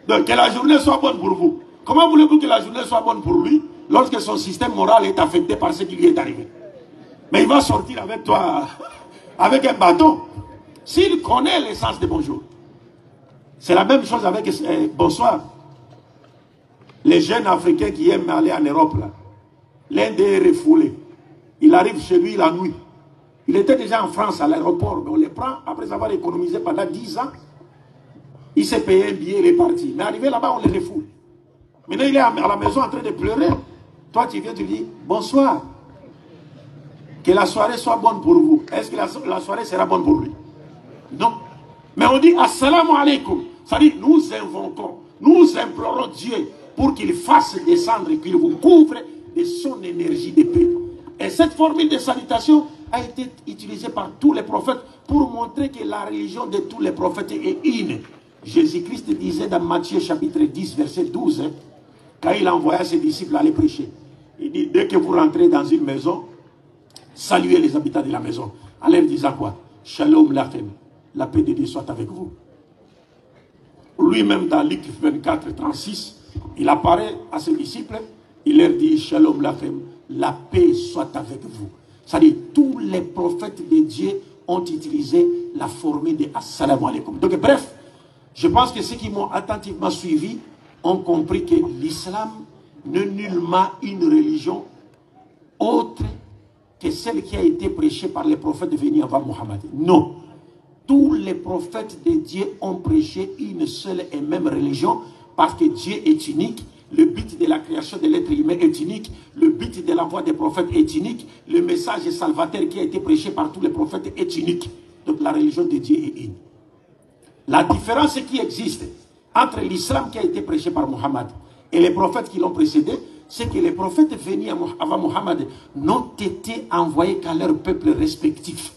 Donc que la journée soit bonne pour vous. Comment voulez-vous que la journée soit bonne pour lui lorsque son système moral est affecté par ce qui lui est arrivé? Mais il va sortir avec toi avec un bâton. S'il connaît l'essence de bonjour. C'est la même chose avec bonsoir. Les jeunes Africains qui aiment aller en Europe, l'un d'eux est refoulé. Il arrive chez lui la nuit. Il était déjà en France à l'aéroport, mais on les prend après avoir économisé pendant 10 ans. Il s'est payé un billet, il est parti. Mais arrivé là-bas, on les refoule. Maintenant, il est à la maison en train de pleurer. Toi, tu viens, tu dis bonsoir. Que la soirée soit bonne pour vous. Est-ce que la soirée sera bonne pour lui? Non. Mais on dit assalamu alaikum. C'est-à-dire, nous invoquons, nous implorons Dieu pour qu'il fasse descendre et qu'il vous couvre de son énergie de paix. Et cette formule de salutation a été utilisée par tous les prophètes pour montrer que la religion de tous les prophètes est une. Jésus-Christ disait dans Matthieu chapitre 10, verset 12, quand il envoya ses disciples aller prêcher, il dit, dès que vous rentrez dans une maison, saluez les habitants de la maison. En leur disant quoi? Shalom lachem, la paix de Dieu soit avec vous. Lui-même dans Luc 24, 36, il apparaît à ses disciples, il leur dit Shalom lachem, la paix soit avec vous. C'est-à-dire, tous les prophètes de Dieu ont utilisé la formule de Assalamu alaikum. Donc, bref, je pense que ceux qui m'ont attentivement suivi ont compris que l'islam n'est nullement une religion autre que celle qui a été prêchée par les prophètes venus avant Mohammed. Non. Tous les prophètes de Dieu ont prêché une seule et même religion parce que Dieu est unique. Le but de la création de l'être humain est unique. Le but de la voix des prophètes est unique. Le message salvateur qui a été prêché par tous les prophètes est unique. Donc la religion de Dieu est une. La différence qui existe entre l'islam qui a été prêché par Mohammed et les prophètes qui l'ont précédé, c'est que les prophètes venus avant Mohammed n'ont été envoyés qu'à leur peuple respectif.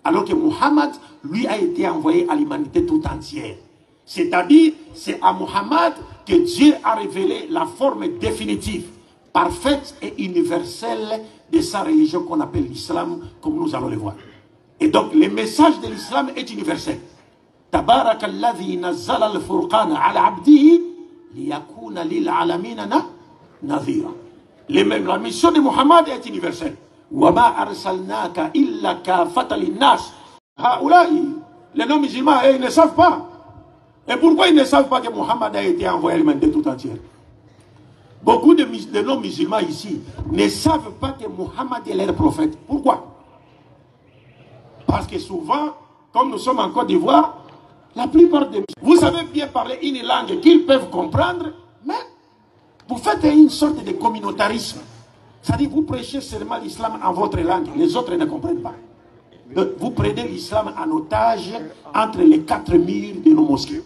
Alors que Mohammed, lui, a été envoyé à l'humanité tout entière. C'est-à-dire, c'est à Mohammed que Dieu a révélé la forme définitive, parfaite et universelle de sa religion qu'on appelle l'islam, comme nous allons le voir. Et donc, le message de l'islam est universel. Tabarakalladhi nazzala al-furqana ala abdihi liyakuna lil alamina nadhira. La mission de Mohammed est universelle. وَمَا أَرْسَلْنَاكَ إِلَّا كَافَةً لِلنَّاسِ. Les non-musulmans, ils ne savent pas. Et pourquoi ils ne savent pas que Mohammed a été envoyé à l'humanité tout entière? Beaucoup de non-musulmans ici ne savent pas que Mohammed est leur prophète. Pourquoi? Parce que souvent, comme nous sommes en Côte d'Ivoire, la plupart des musulmans, vous savez bien parler une langue qu'ils peuvent comprendre, mais vous faites une sorte de communautarisme. C'est-à-dire, vous prêchez seulement l'islam en votre langue, les autres ne comprennent pas. Donc, vous prenez l'islam en otage entre les 4 murs de nos mosquées.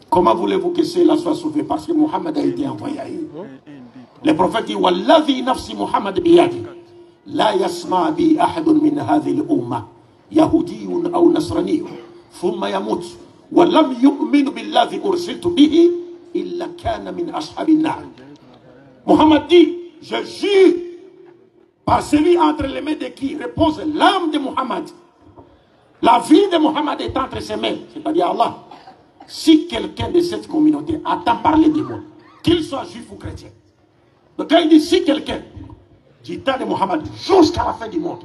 Comment voulez-vous que cela soit sauvé? Parce que Mohammed a été envoyé à eux. Le prophète dit, Walladhi nafsi Muhammad biyadi, la yasma bi ahadun min hadhi al-umma, yahudiyun aw nasraniyun, thumma yamut, wa lam yu'minu billadhi ursiltu bihi, illa kana min ashabin nar. Mohammed dit, je jure par celui entre les mains de qui repose l'âme de Mohammed. La vie de Mohammed est entre ses mains, c'est-à-dire Allah. Si quelqu'un de cette communauté entend parler de moi, qu'il soit juif ou chrétien, donc quand il dit si quelqu'un du temps de Mohammed jusqu'à la fin du monde,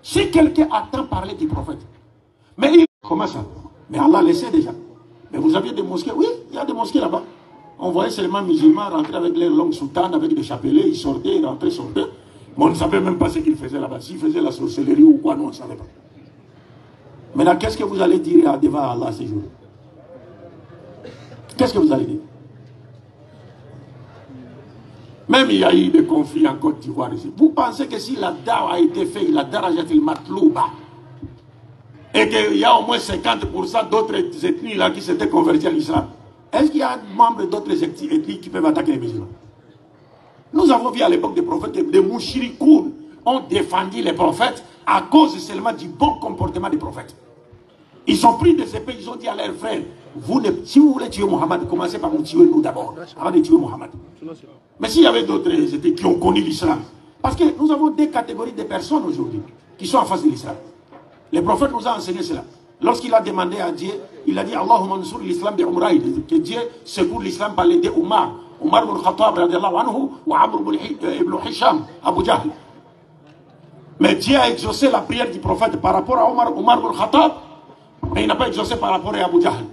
si quelqu'un entend parler du prophète, mais il... Comment ça? Mais Allah le sait déjà. Mais vous aviez des mosquées? Oui, il y a des mosquées là-bas. On voyait seulement musulmans rentrer avec les longues soutanes, avec des chapelets, ils sortaient, ils rentraient, sortaient. Mais on ne savait même pas ce qu'ils faisaient là-bas. S'ils faisaient la sorcellerie ou quoi, nous on ne savait pas. Maintenant, qu'est-ce que vous allez dire devant Allah ces jours? Qu'est-ce que vous allez dire? Même il y a eu des conflits en Côte d'Ivoire ici. Vous pensez que si la dawa a été faite, la darajat il-matlouba, et qu'il y a au moins 50% d'autres ethnies là qui s'étaient converties à l'islam, est-ce qu'il y a des membres d'autres ethnies qui peuvent attaquer les musulmans? Nous avons vu à l'époque des prophètes, des mouchirikoun ont défendu les prophètes à cause seulement du bon comportement des prophètes. Ils ont pris des épées, ils ont dit à leurs frères, si vous voulez tuer Mohammed, commencez par nous tuer nous d'abord, avant de tuer Mohammed. Mais s'il y avait d'autres ethnies qui ont connu l'islam, parce que nous avons des catégories de personnes aujourd'hui qui sont en face de l'islam. Les prophètes nous ont enseigné cela. Lorsqu'il a demandé à Dieu, il a dit Allahumma ansur l'islam bi umraï, que Dieu secoue l'islam par les deux Umar, Umar ibn Khattab radiallahu anhu, ou Amr ibn Hisham, Abu Jahl. Mais Dieu a exaucé la prière du prophète par rapport à Umar ibn Khattab, mais il n'a pas exaucé par rapport à Abu Jahl.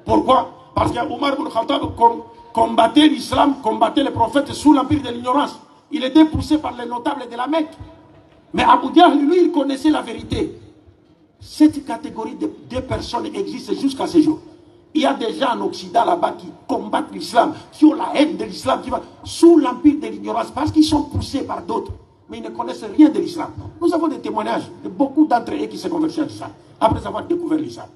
Pourquoi? Parce qu'Umar ibn Khattab combattait l'islam, combattait les prophètes sous l'empire de l'ignorance. Il était poussé par les notables de la Mecque. Mais Abu Jahl, lui, il connaissait la vérité. Cette catégorie de personnes existe jusqu'à ce jour. Il y a des gens en Occident là-bas qui combattent l'islam, qui ont la haine de l'islam, qui va sous l'empire de l'ignorance, parce qu'ils sont poussés par d'autres, mais ils ne connaissent rien de l'islam. Nous avons des témoignages de beaucoup d'entre eux qui se convertissent à l'islam, après avoir découvert l'islam.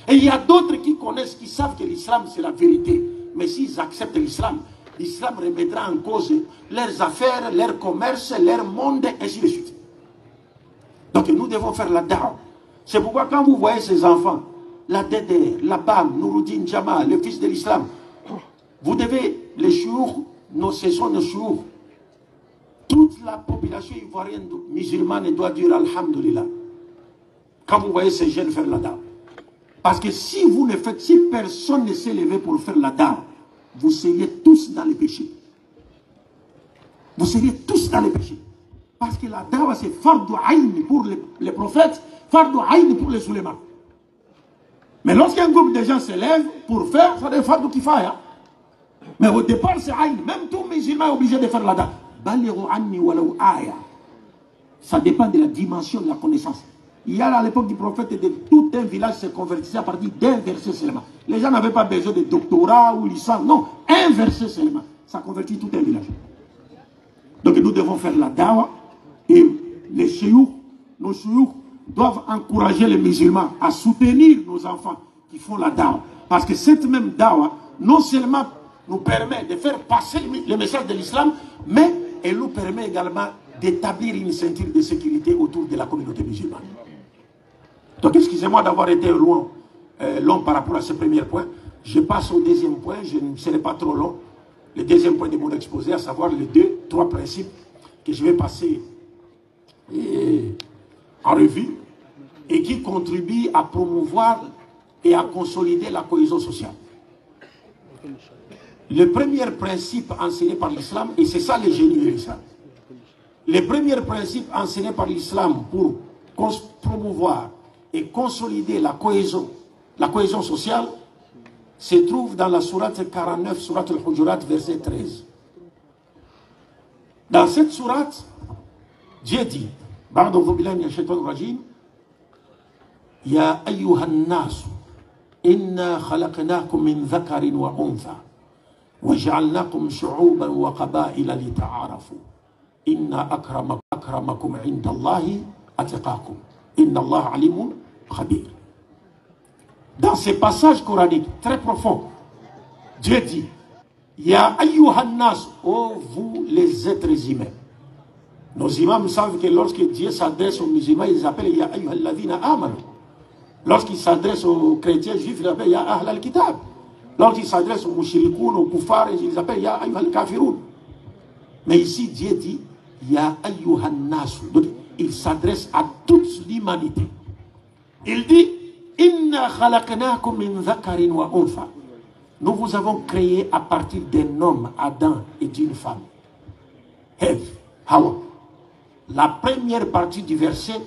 Et il y a d'autres qui connaissent, qui savent que l'islam c'est la vérité, mais s'ils acceptent l'islam, l'islam remettra en cause leurs affaires, leur commerce, leur monde, ainsi de suite. Donc nous devons faire la da'wah. C'est pourquoi quand vous voyez ces enfants, la Dédé, la Bam, Nouroudine Jama, le fils de l'islam, vous devez, les chouours, ce sont nos chouours. Toute la population ivoirienne musulmane doit dire Alhamdulillah. Quand vous voyez ces jeunes faire la da'wah. Parce que si vous ne faites, si personne ne s'est levé pour faire la da'wah, vous seriez tous dans les péchés. Vous seriez tous dans les péchés. Parce que la da'wah c'est fardu ayn pour les prophètes, fardu ayn pour les soulémans. Mais lorsqu'un groupe de gens se lève pour faire, ça devient fardu kifaya. Mais au départ c'est ayn. Même tout musulman est obligé de faire la da'wah. Ça dépend de la dimension de la connaissance. Il y a à l'époque du prophète, tout un village se convertissait à partir d'un verset seulement. Les gens n'avaient pas besoin de doctorat ou licence. Non, un verset seulement. Ça convertit tout un village. Donc nous devons faire la dawa. Et les chiouk, nos chiouk, doivent encourager les musulmans à soutenir nos enfants qui font la dawa. Parce que cette même dawa, non seulement nous permet de faire passer le message de l'islam, mais elle nous permet également d'établir une ceinture de sécurité autour de la communauté musulmane. Donc excusez-moi d'avoir été long par rapport à ce premier point. Je passe au deuxième point, je ne serai pas trop long. Le deuxième point de mon exposé, à savoir les trois principes que je vais passer en revue et qui contribuent à promouvoir et à consolider la cohésion sociale. Le premier principe enseigné par l'islam, et c'est ça le génie de l'islam, le premier principe enseigné par l'islam pour promouvoir et consolider la cohésion sociale se trouve dans la sourate 49, sourate al-Hujurat, verset 13. Dans cette sourate, Dieu dit, Ya ayyuhan nas, inna khalaqnakum min dhakarin wa untha, wa ja'alnakum shu'uban wa qaba'ila li ta'arafu. Inna akramakum inda Allahi atqakum. Inna Allah alimun khabir. Dans ces passages coraniques très profonds, Dieu dit, Ya ayyuhan nas, ô vous les êtres humains. Nos imams savent que lorsque Dieu s'adresse aux musulmans, ils appellent Ya ayyuhal ladhina amanu. Lorsqu'il s'adresse aux chrétiens juifs, ils appellent Ya ahlal kitab. Lorsqu'il s'adresse aux mushrikoun, aux kuffars, ils appellent Ya ayyuhal kafiroun. Mais ici, Dieu dit Ya ayyuhan nas. Donc, il s'adresse à toute l'humanité. Il dit Inna khalaqnakum min dhakarin wa untha. Nous vous avons créé à partir d'un homme, Adam, et d'une femme, Ève, Hawa. La première partie du verset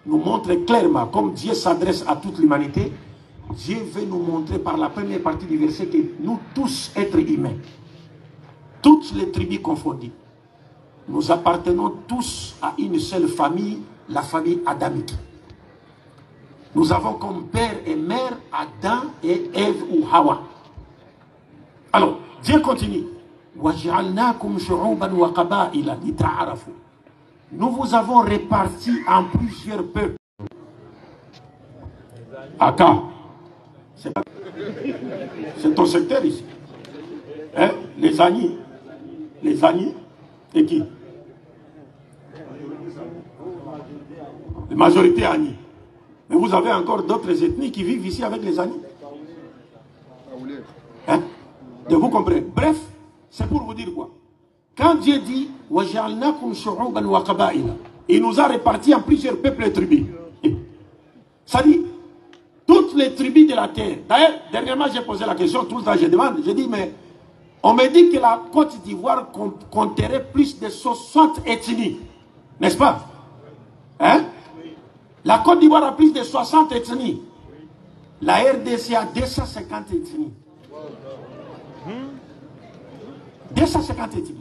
nous montre clairement, comme Dieu s'adresse à toute l'humanité, Dieu veut nous montrer par la première partie du verset que nous tous, êtres humains, toutes les tribus confondues, nous appartenons tous à une seule famille, la famille adamique. Nous avons comme père et mère Adam et Ève ou Hawa. Alors, Dieu continue. Nous vous avons répartis en plusieurs peuples. Aka, c'est ton secteur ici. Hein? Les Agnis. Les Agnis, et qui? La majorité Agnis. Mais vous avez encore d'autres ethnies qui vivent ici avec les Agnis. Hein? De vous comprenez. Bref, c'est pour vous dire quoi? Quand Dieu dit il nous a répartis en plusieurs peuples et tribus. Ça dit, toutes les tribus de la terre. D'ailleurs, dernièrement, j'ai posé la question, tout le temps je demande, j'ai dit, mais on me dit que la Côte d'Ivoire compterait plus de 60 ethnies. N'est-ce pas? Hein? La Côte d'Ivoire a plus de 60 ethnies. La RDC a 250 ethnies. 250 ethnies.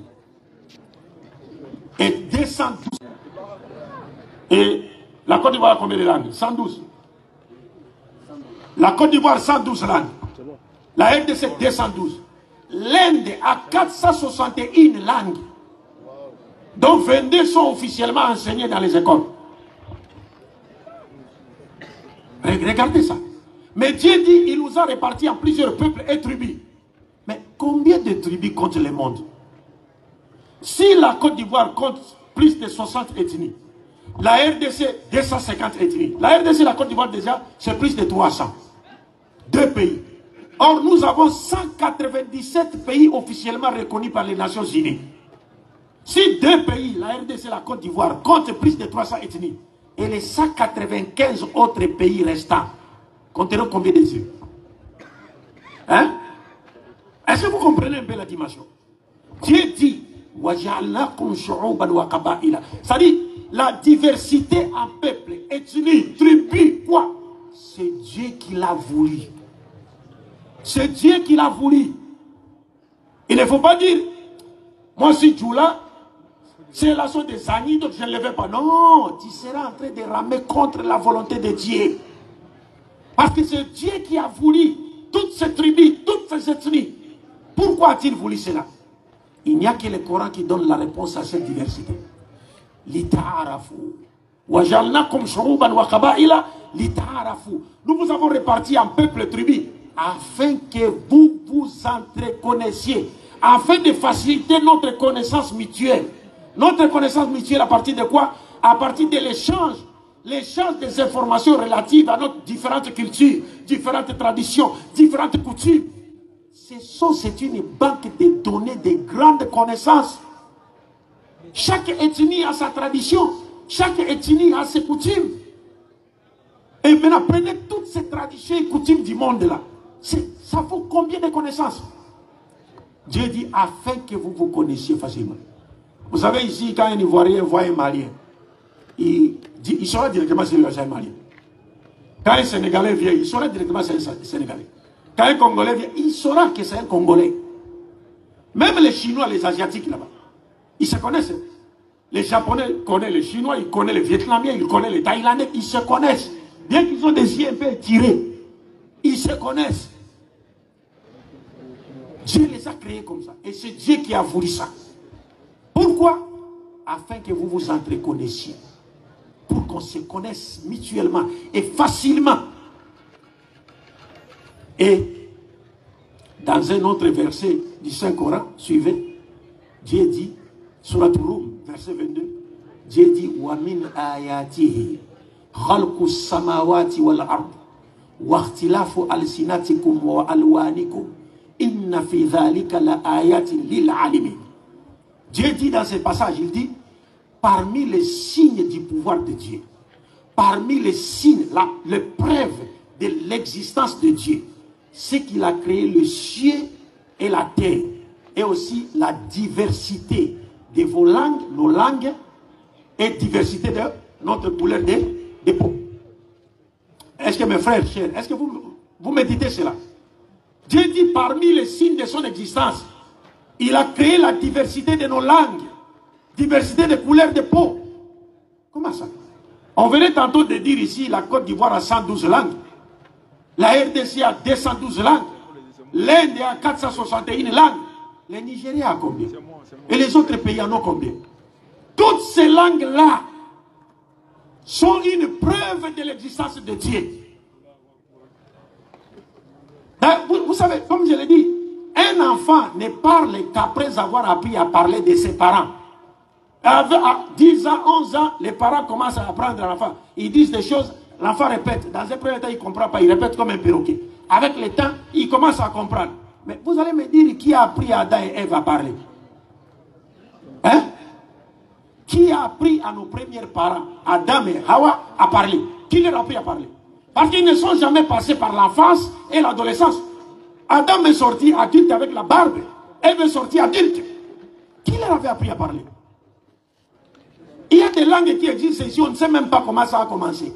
Et 212. Et la Côte d'Ivoire a combien de langues? 112. La Côte d'Ivoire, 112 langues. La RDC, 212. L'Inde a 461 langues. dont 22 sont officiellement enseignés dans les écoles. Regardez ça. Mais Dieu dit, il nous a répartis en plusieurs peuples et tribus. Mais combien de tribus compte le monde? Si la Côte d'Ivoire compte plus de 60 ethnies, la RDC 250 ethnies, la RDC et la Côte d'Ivoire déjà, c'est plus de 300. Deux pays. Or, nous avons 197 pays officiellement reconnus par les Nations Unies. Si deux pays, la RDC et la Côte d'Ivoire, comptent plus de 300 ethnies, et les 195 autres pays restants compteront combien de yeux? Hein? Est-ce que vous comprenez un peu la dimension? Dieu dit, c'est-à-dire la diversité en peuple, ethnie, tribu, quoi? C'est Dieu qui l'a voulu. C'est Dieu qui l'a voulu. Il ne faut pas dire, moi je suis Djoula, Ceux-là sont des amis, donc je ne les vais pas. Non, tu seras en train de ramer contre la volonté de Dieu. Parce que c'est Dieu qui a voulu toutes ces tribus, toutes ces ethnies. Pourquoi a-t-il voulu cela? Il n'y a que le Coran qui donne la réponse à cette diversité. L'ita'arafu. Wajalnakum shuruban wa qabaila l'ita'arafu. Nous vous avons réparti en peuple tribu afin que vous vous entreconnaissiez, afin de faciliter notre connaissance mutuelle. Notre connaissance mutuelle à partir de quoi? À partir de l'échange. L'échange des informations relatives à nos différentes cultures, différentes traditions, différentes coutumes. C'est une banque de données de grandes connaissances. Chaque ethnie a sa tradition. Chaque ethnie a ses coutumes. Et maintenant, prenez toutes ces traditions et coutumes du monde là. Ça vaut combien de connaissances? Dieu dit afin que vous vous connaissiez facilement. Vous savez ici, quand un Ivoirien voit un Malien, il saura directement si c'est un Malien. Quand un Sénégalais vient, il saura directement si c'est un Sénégalais. Quand un Congolais vient, il saura que c'est un Congolais. Même les Chinois, les Asiatiques là-bas, ils se connaissent. Les Japonais connaissent les Chinois, ils connaissent les Vietnamiens, ils connaissent les Thaïlandais, ils se connaissent. Bien qu'ils ont des yeux un peu tirés, ils se connaissent. Dieu les a créés comme ça. Et c'est Dieu qui a voulu ça. Pourquoi? Afin que vous vous entreconnaissiez. Pour qu'on se connaisse mutuellement et facilement. Et dans un autre verset du Saint-Coran, suivez, Dieu dit, Surat Rum, verset 22, Dieu dit, wa min ayatihi khalqu samawati wal ard wa ikhtilafu alsinatikum wa alwanikum inna fi dhalika la ayatin lil alimin. Dieu dit dans ce passage, il dit, parmi les signes du pouvoir de Dieu, parmi les signes, les preuves de l'existence de Dieu, c'est qu'il a créé le ciel et la terre, et aussi la diversité de vos langues, nos langues, et diversité de notre couleur de peau. Est-ce que mes frères chers, est-ce que vous méditez cela? Dieu dit parmi les signes de son existence, il a créé la diversité de nos langues, diversité de couleurs de peau. Comment ça? On venait tantôt de dire ici, la Côte d'Ivoire a 112 langues, la RDC a 212 langues, l'Inde a 461 langues, le Nigeria a combien? Et les autres pays en ont combien? Toutes ces langues-là sont une preuve de l'existence de Dieu. Vous savez, comme je l'ai dit, un enfant ne parle qu'après avoir appris à parler de ses parents. À 10 ans, 11 ans, les parents commencent à apprendre à l'enfant. Ils disent des choses, l'enfant répète. Dans un premier temps, il ne comprend pas, il répète comme un perroquet. Avec le temps, il commence à comprendre. Mais vous allez me dire qui a appris à Adam et Ève à parler? Hein? Qui a appris à nos premiers parents, Adam et Hawa, à parler? Qui leur a appris à parler? Parce qu'ils ne sont jamais passés par l'enfance et l'adolescence. Adam est sorti adulte avec la barbe. Ève est sortie adulte. Qui leur avait appris à parler? Il y a des langues qui existent ici, on ne sait même pas comment ça a commencé.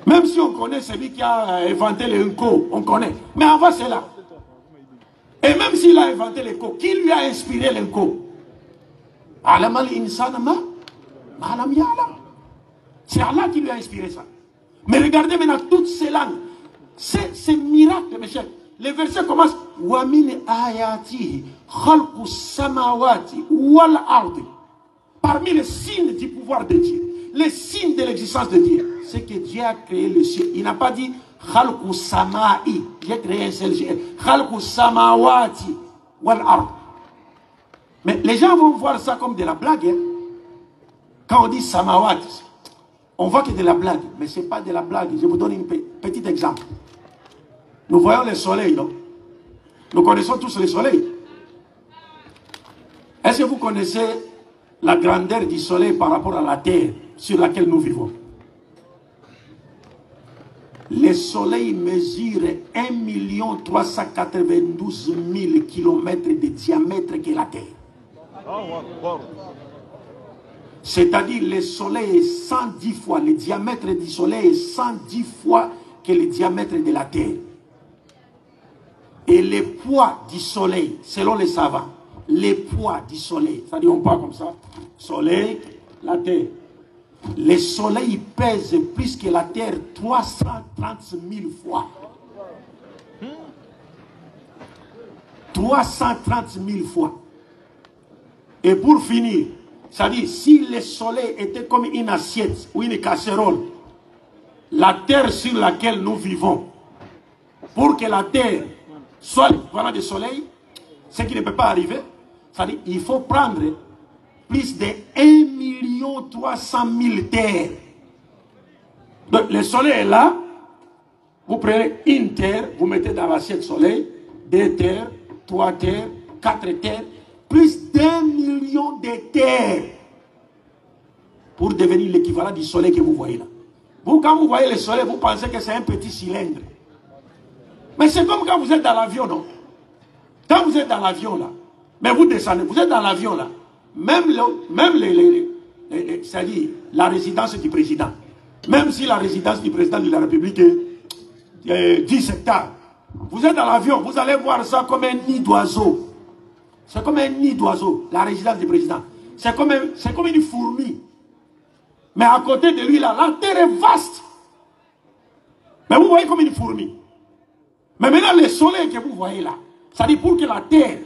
Même si on connaît celui qui a inventé le Nko, on connaît. Mais avant cela. Et même s'il a inventé le Nko, qui lui a inspiré le Nko? C'est Allah qui lui a inspiré ça. Mais regardez maintenant toutes ces langues. C'est miracle, mes chers. Les versets commencent. Wa min ayatihi khalqu samawati wal ardi. Parmi les signes du pouvoir de Dieu, les signes de l'existence de Dieu, c'est que Dieu a créé le ciel. Il n'a pas dit khalqu samai. J'ai créé un seul ciel. Khalqu samawati wal ardi. Mais les gens vont voir ça comme de la blague. Hein? Quand on dit samawati, on voit que c'est de la blague. Mais ce n'est pas de la blague. Je vous donne un petit exemple. Nous voyons le soleil, non? Nous connaissons tous le soleil. Est-ce que vous connaissez la grandeur du soleil par rapport à la terre sur laquelle nous vivons? Le soleil mesure 1 392 000 km de diamètre que la terre. C'est-à-dire le soleil est 110 fois, le diamètre du soleil est 110 fois que le diamètre de la terre. Et le poids du soleil, selon les savants, les poids du soleil. C'est-à-dire, on parle comme ça. Soleil, la terre. Le soleil pèse plus que la terre 330 000 fois. 330 000 fois. Et pour finir, c'est-à-dire, si le soleil était comme une assiette ou une casserole, la terre sur laquelle nous vivons, pour que la terre soit l'équivalent du soleil, ce qui ne peut pas arriver, c'est-à-dire, il faut prendre plus de 1 300 000 terres. Donc, le soleil est là, vous prenez une terre, vous mettez dans l'assiette soleil, 2 terres, 3 terres, 4 terres, plus d'1 million de terres pour devenir l'équivalent du soleil que vous voyez là. Vous, quand vous voyez le soleil, vous pensez que c'est un petit cylindre. Mais c'est comme quand vous êtes dans l'avion, non? Quand vous êtes dans l'avion là, mais vous descendez, vous êtes dans l'avion là, même c'est-à-dire la résidence du président, même si la résidence du président de la République est 10 hectares, vous êtes dans l'avion, vous allez voir ça comme un nid d'oiseau. C'est comme un nid d'oiseau, la résidence du président. C'est comme une fourmi. Mais à côté de lui, là, la terre est vaste. Mais vous voyez comme une fourmi. Mais maintenant, le soleil que vous voyez là, ça dit pour que la terre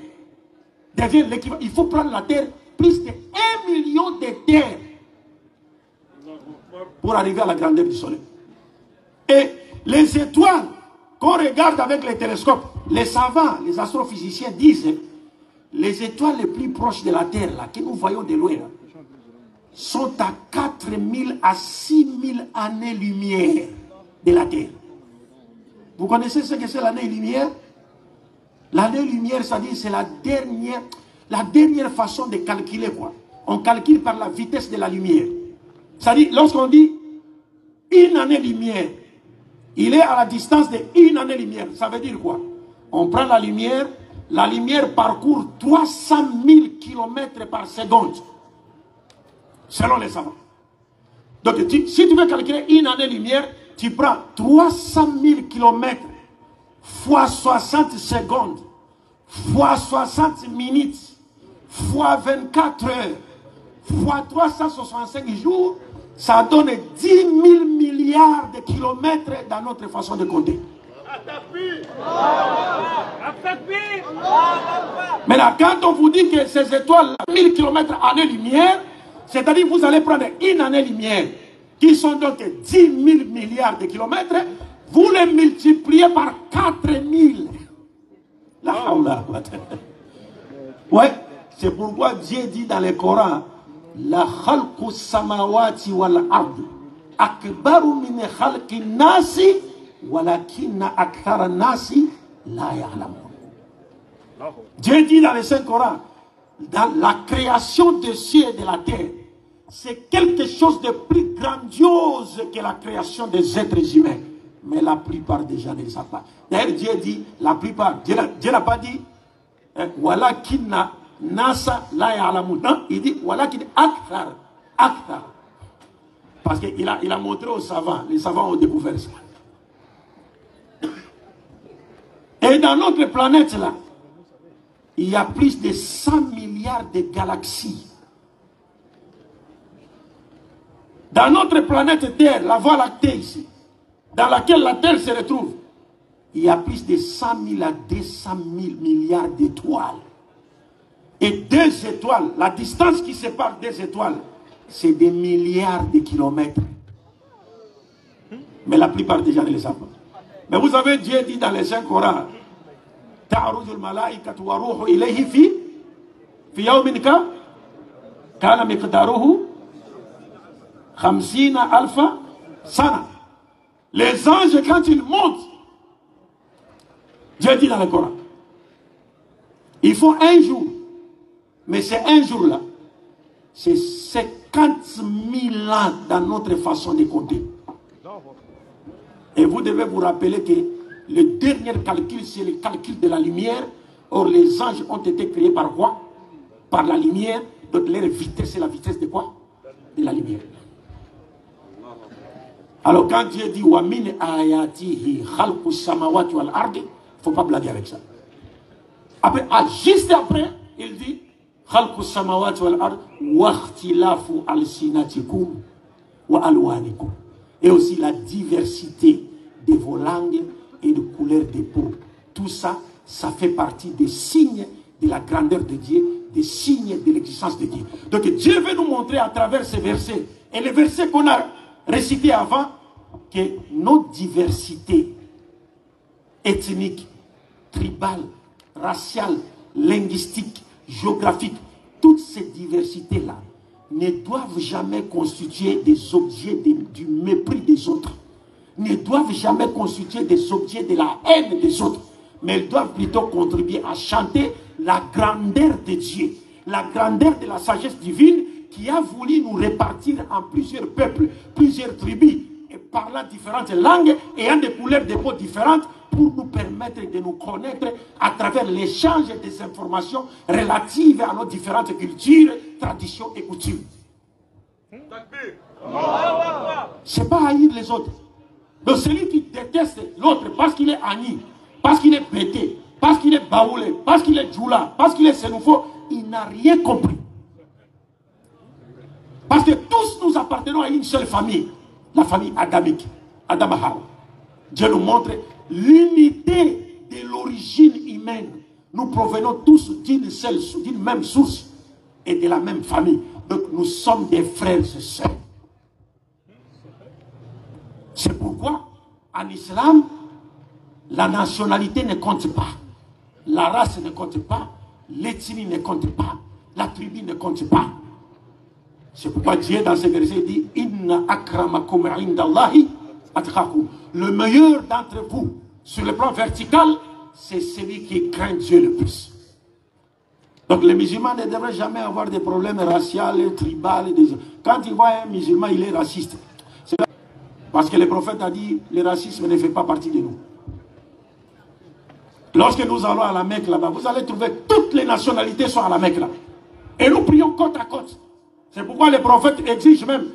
devienne l'équivalent, il faut prendre la terre plus de 1 million de terres pour arriver à la grandeur du soleil. Et les étoiles qu'on regarde avec les télescopes, les savants, les astrophysiciens disent les étoiles les plus proches de la Terre, là, que nous voyons de loin, là, sont à 4000 à 6000 années-lumière de la Terre. Vous connaissez ce que c'est l'année-lumière? L'année-lumière, c'est-à-dire c'est la dernière façon de calculer, quoi. On calcule par la vitesse de la lumière. C'est-à-dire, lorsqu'on dit une année-lumière, il est à la distance de une année-lumière. Ça veut dire quoi? On prend la lumière parcourt 300 000 km par seconde, selon les savants. Donc, si tu veux calculer une année-lumière, tu prends 300 000 km fois 60 secondes, fois 60 minutes, fois 24 heures, fois 365 jours, ça donne 10 000 milliards de kilomètres dans notre façon de compter. Maintenant, quand on vous dit que ces étoiles, 1000 km année-lumière, c'est-à-dire que vous allez prendre une année-lumière, qui sont donc 10 000 milliards de kilomètres, vous les multipliez par 4000. Ouais, c'est pourquoi Dieu dit dans le Coran, la khalqu samawati wal ardi akbaru min khalqi nasi walakinna akthara nasi la ya'lamun. Dieu dit dans le Saint-Coran, dans la création des cieux et de la terre, c'est quelque chose de plus grandiose que la création des êtres humains. Mais la plupart des gens ne le savent pas. D'ailleurs, Dieu dit, la plupart, Dieu n'a pas dit, walakinna nasa la ya'lamun. Non, il dit, walakin akthar. Parce qu'il a montré aux savants, les savants ont découvert ça. Et dans notre planète là, il y a plus de 100 milliards de galaxies. Dans notre planète Terre, la Voie lactée ici, dans laquelle la Terre se retrouve, il y a plus de 100 000 à 200 000 milliards d'étoiles. Et 2 étoiles, la distance qui sépare 2 étoiles, c'est des milliards de kilomètres. Mais la plupart des gens ne le savent pas. Mais vous savez, Dieu dit dans les Saint-Coran, ta'arujul malaikatu wa ruhu ilayhi fi yawmin kana miqdaruhu 50 alfa sana. Les anges, quand ils montent, Dieu dit dans le Coran, ils font un jour, mais c'est un jour là, c'est 50 000 ans dans notre façon de compter. Et vous devez vous rappeler que le dernier calcul, c'est le calcul de la lumière. Or, les anges ont été créés par quoi? Par la lumière. Donc, leur vitesse, c'est la vitesse de quoi? De la lumière. Alors, quand Dieu dit wa min ayatihi khalqu samawati wal ardi, il ne faut pas blaguer avec ça. Après, juste après, Il dit Khalqu samawati wal ard wa ikhtilafu alsinatikum wa alwanikum. Et aussi la diversité de vos langues et de couleurs de peau. Tout ça, ça fait partie des signes de la grandeur de Dieu, des signes de l'existence de Dieu. Donc Dieu veut nous montrer à travers ces versets, et les versets qu'on a récités avant, que nos diversités ethniques, tribales, raciales, linguistiques, géographiques, toutes ces diversités-là ne doivent jamais constituer des objets du mépris des autres, ne doivent jamais constituer des objets de la haine des autres, mais elles doivent plutôt contribuer à chanter la grandeur de Dieu, la grandeur de la sagesse divine qui a voulu nous répartir en plusieurs peuples, plusieurs tribus, et parlant différentes langues, ayant des couleurs de peau différentes, pour nous permettre de nous connaître à travers l'échange des informations relatives à nos différentes cultures, traditions et coutumes. C'est pas haïr les autres. Donc celui qui déteste l'autre parce qu'il est Ani, parce qu'il est pété, parce qu'il est baoulé, parce qu'il est djoula, parce qu'il est sénoufo, il n'a rien compris. Parce que tous nous appartenons à une seule famille, la famille adamique, Adam et Hawa. Dieu nous montre l'unité de l'origine humaine. Nous provenons tous d'une même source et de la même famille. Donc nous sommes des frères et sœurs. C'est pourquoi, en islam, la nationalité ne compte pas. La race ne compte pas. L'ethnie ne compte pas. La tribu ne compte pas. C'est pourquoi Dieu, dans ce verset, dit « Inna akramakum indallahi atqakum » Le meilleur d'entre vous, sur le plan vertical, c'est celui qui craint Dieu le plus. Donc les musulmans ne devraient jamais avoir des problèmes raciaux, tribaux. Quand ils voient un musulman, il est raciste. Parce que le prophète a dit, le racisme ne fait pas partie de nous. Lorsque nous allons à la Mecque là-bas, vous allez trouver toutes les nationalités sont à la Mecque là. Et nous prions côte à côte. C'est pourquoi le prophète exige même,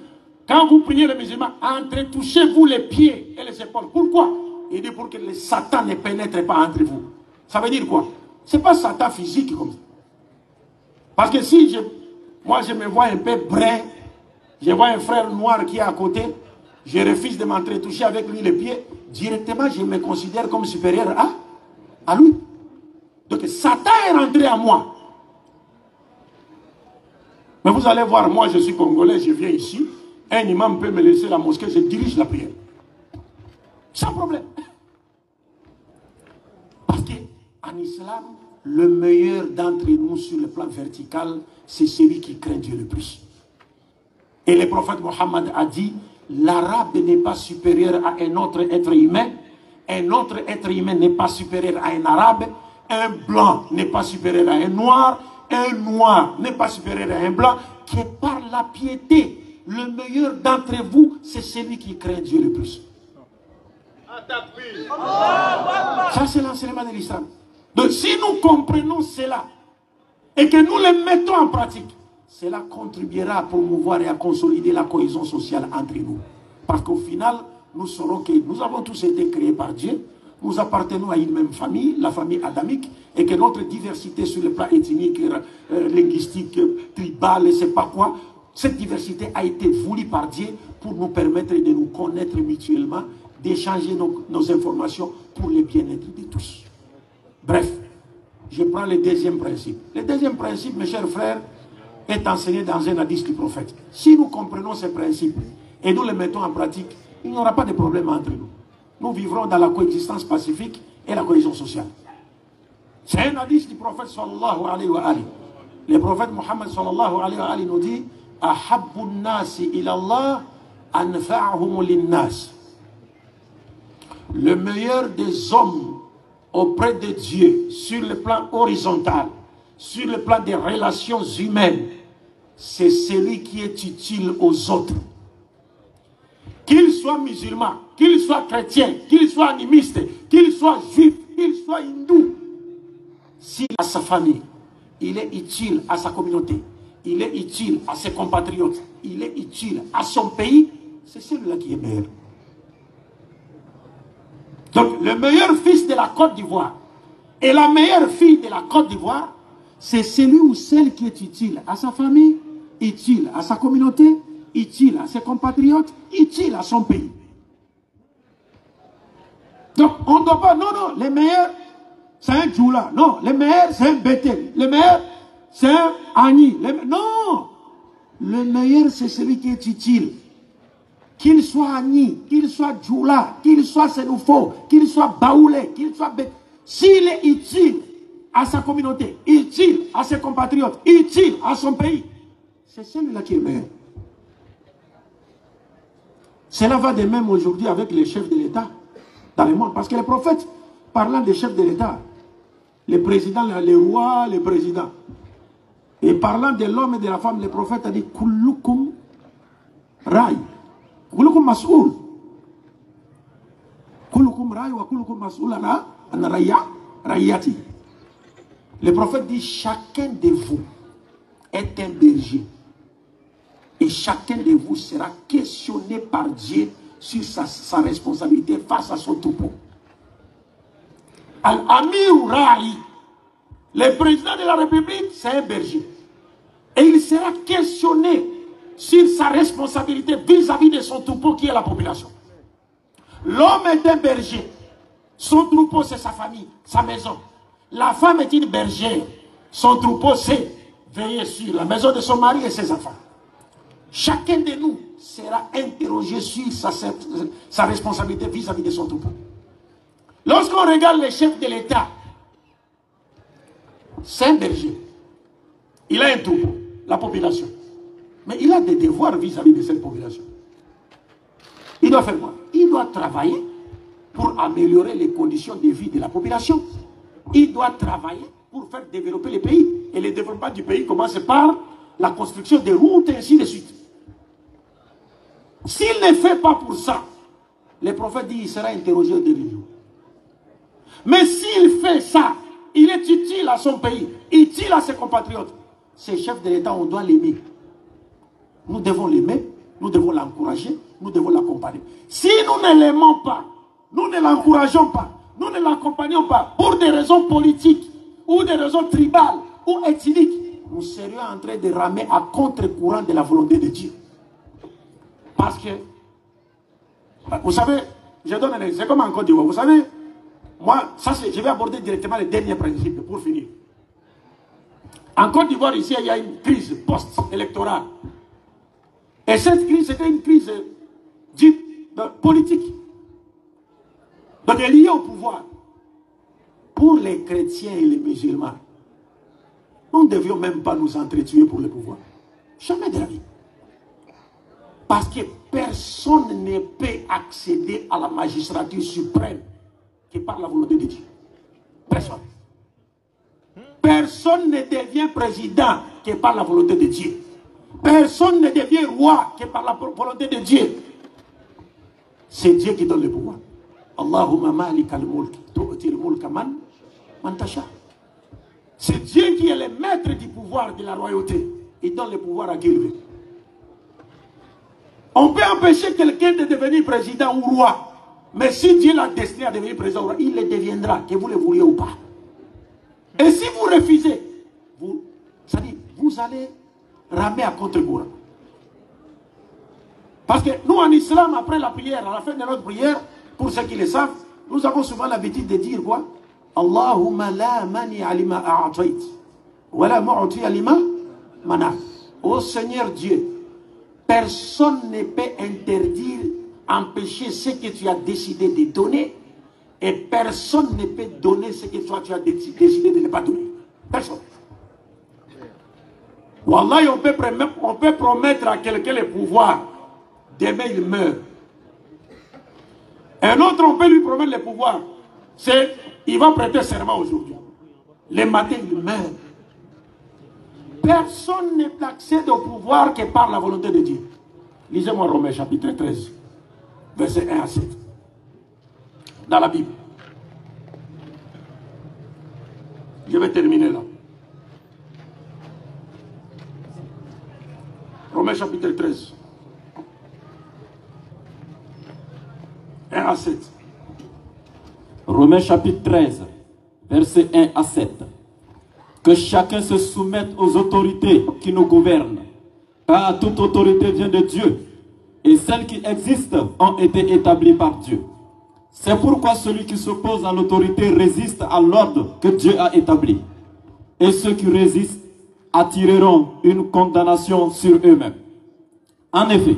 quand vous priez les musulmans, entretouchez-vous les pieds et les épaules. Pourquoi? Il dit pour que le Satan ne pénètre pas entre vous. Ça veut dire quoi? Ce n'est pas Satan physique comme ça. Parce que si moi je me vois un peu brun, je vois un frère noir qui est à côté, je refuse de m'entretoucher avec lui les pieds, directement je me considère comme supérieur à lui. Donc Satan est rentré à moi. Mais vous allez voir, moi je suis congolais, je viens ici, un imam peut me laisser la mosquée, je dirige la prière. Sans problème. Parce qu'en islam, le meilleur d'entre nous sur le plan vertical, c'est celui qui craint Dieu le plus. Et le prophète Mohammed a dit, l'arabe n'est pas supérieur à un autre être humain, un autre être humain n'est pas supérieur à un arabe, un blanc n'est pas supérieur à un noir n'est pas supérieur à un blanc, qui par la piété, le meilleur d'entre vous, c'est celui qui craint Dieu le plus. Ça, c'est l'enseignement de l'islam. Donc, si nous comprenons cela et que nous le mettons en pratique, cela contribuera à promouvoir et à consolider la cohésion sociale entre nous. Parce qu'au final, nous saurons que nous avons tous été créés par Dieu, nous appartenons à une même famille, la famille adamique, et que notre diversité sur le plan ethnique, linguistique, tribal, et c'est pas quoi, cette diversité a été voulue par Dieu pour nous permettre de nous connaître mutuellement, d'échanger nos informations pour le bien-être de tous. Bref, je prends le deuxième principe. Le deuxième principe, mes chers frères, est enseigné dans un hadith du prophète. Si nous comprenons ces principes et nous les mettons en pratique, il n'y aura pas de problème entre nous. Nous vivrons dans la coexistence pacifique et la cohésion sociale. C'est un hadith du prophète sallallahu alayhi wa alihi. Le prophète Mohammed sallallahu alayhi wa alihi nous dit Ahabbu nasi ilallah anfa'ahum linnas. Le meilleur des hommes auprès de Dieu, sur le plan horizontal, sur le plan des relations humaines, c'est celui qui est utile aux autres. Qu'il soit musulman, qu'il soit chrétien, qu'il soit animiste, qu'il soit juif, qu'il soit hindou, s'il a sa famille, il est utile à sa communauté, il est utile à ses compatriotes, il est utile à son pays, c'est celui-là qui est meilleur. Donc, le meilleur fils de la Côte d'Ivoire et la meilleure fille de la Côte d'Ivoire, c'est celui ou celle qui est utile à sa famille, utile à sa communauté, utile à ses compatriotes, utile à son pays. Donc, on ne doit pas, non, non, les meilleurs, c'est un Djoula. Non, les meilleurs, c'est un Bethel. Les meilleurs, c'est un Ani. Non, le meilleur, c'est celui qui est utile. Qu'il soit Ani, qu'il soit Djoula, qu'il soit Sénoufo, qu'il soit Baoulé, qu'il soit Bethel. S'il est utile à sa communauté, utile à ses compatriotes, utile à son pays, c'est celui-là qui est meilleur. Cela va de même aujourd'hui avec les chefs de l'État dans le monde. Parce que les prophètes, parlant des chefs de l'État, les présidents, les rois, les présidents, et parlant de l'homme et de la femme, les prophètes ont dit Kullukum Rai, Kullukum Mas'oul. Kullukum Rai wa Kullukum Mas'oul ana Rayati. Le prophète dit chacun de vous est un berger. Et chacun de vous sera questionné par Dieu sur sa responsabilité face à son troupeau. Al-Amir Rai, le président de la République, c'est un berger. Et il sera questionné sur sa responsabilité vis-à-vis de son troupeau qui est la population. L'homme est un berger. Son troupeau, c'est sa famille, sa maison. La femme est une bergère. Son troupeau, c'est veiller sur la maison de son mari et ses enfants. Chacun de nous sera interrogé sur sa responsabilité vis-à-vis de son troupeau. Lorsqu'on regarde les chefs de l'État, c'est un berger. Il a un troupeau, la population. Mais il a des devoirs vis-à-vis de cette population. Il doit faire quoi? Il doit travailler pour améliorer les conditions de vie de la population. Il doit travailler pour faire développer le pays. Et le développement du pays commence par la construction des routes et ainsi de suite. S'il ne fait pas pour ça, le prophète dit qu'il sera interrogé au début. Mais s'il fait ça, il est utile à son pays, utile à ses compatriotes. Ces chefs de l'État, on doit l'aimer. Nous devons l'aimer, nous devons l'encourager, nous devons l'accompagner. Si nous ne l'aimons pas, nous ne l'encourageons pas, nous ne l'accompagnons pas pour des raisons politiques ou des raisons tribales ou ethniques, nous serions en train de ramer à contre-courant de la volonté de Dieu. Parce que, vous savez, je donne un exemple, c'est comme en Côte d'Ivoire. Vous savez, moi, ça, je vais aborder directement les derniers principes pour finir. En Côte d'Ivoire, ici, il y a une crise post-électorale. Et cette crise, c'était une crise dite politique. Donc, elle est liée au pouvoir. Pour les chrétiens et les musulmans, nous ne devions même pas nous entretuer pour le pouvoir. Jamais de la vie. Parce que personne ne peut accéder à la magistrature suprême que par la volonté de Dieu. Personne. Personne ne devient président que par la volonté de Dieu. Personne ne devient roi que par la volonté de Dieu. C'est Dieu qui donne le pouvoir. Allahumma malika al-mulk, tu'ti al-mulka man tasha. C'est Dieu qui est le maître du pouvoir de la royauté. Il donne le pouvoir à qui il veut. On peut empêcher quelqu'un de devenir président ou roi. Mais si Dieu l'a destiné à devenir président ou roi, il le deviendra, que vous le vouliez ou pas. Et si vous refusez, vous allez ramer à contre-courant. Parce que nous, en islam, après la prière, à la fin de notre prière, pour ceux qui le savent, nous avons souvent l'habitude de dire quoi? Allahumma la mani alima a'atait, wa la mu'ti alima mana. Ô Seigneur Dieu, personne ne peut interdire, empêcher ce que tu as décidé de donner, et personne ne peut donner ce que toi tu as décidé de ne pas donner. Personne. Wallahi, on peut promettre à quelqu'un le pouvoir, demain il meurt. Un autre, on peut lui promettre le pouvoir, c'est il va prêter serment aujourd'hui. Le matin, il meurt. Personne ne peut accéder au pouvoir que par la volonté de Dieu. Lisez-moi Romains chapitre 13, versets 1 à 7. Dans la Bible. Je vais terminer là. Romains chapitre 13. 1 à 7. Romains chapitre 13, versets 1 à 7. que chacun se soumette aux autorités qui nous gouvernent, car toute autorité vient de Dieu, et celles qui existent ont été établies par Dieu. C'est pourquoi celui qui s'oppose à l'autorité résiste à l'ordre que Dieu a établi. Et ceux qui résistent attireront une condamnation sur eux-mêmes. En effet,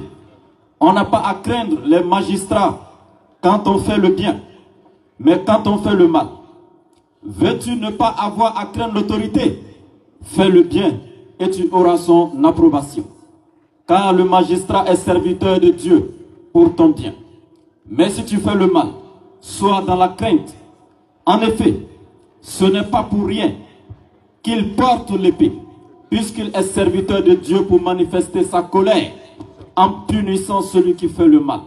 on n'a pas à craindre les magistrats quand on fait le bien, mais quand on fait le mal. Veux-tu ne pas avoir à craindre l'autorité? Fais le bien et tu auras son approbation. Car le magistrat est serviteur de Dieu pour ton bien. Mais si tu fais le mal, sois dans la crainte. En effet, ce n'est pas pour rien qu'il porte l'épée, puisqu'il est serviteur de Dieu pour manifester sa colère en punissant celui qui fait le mal.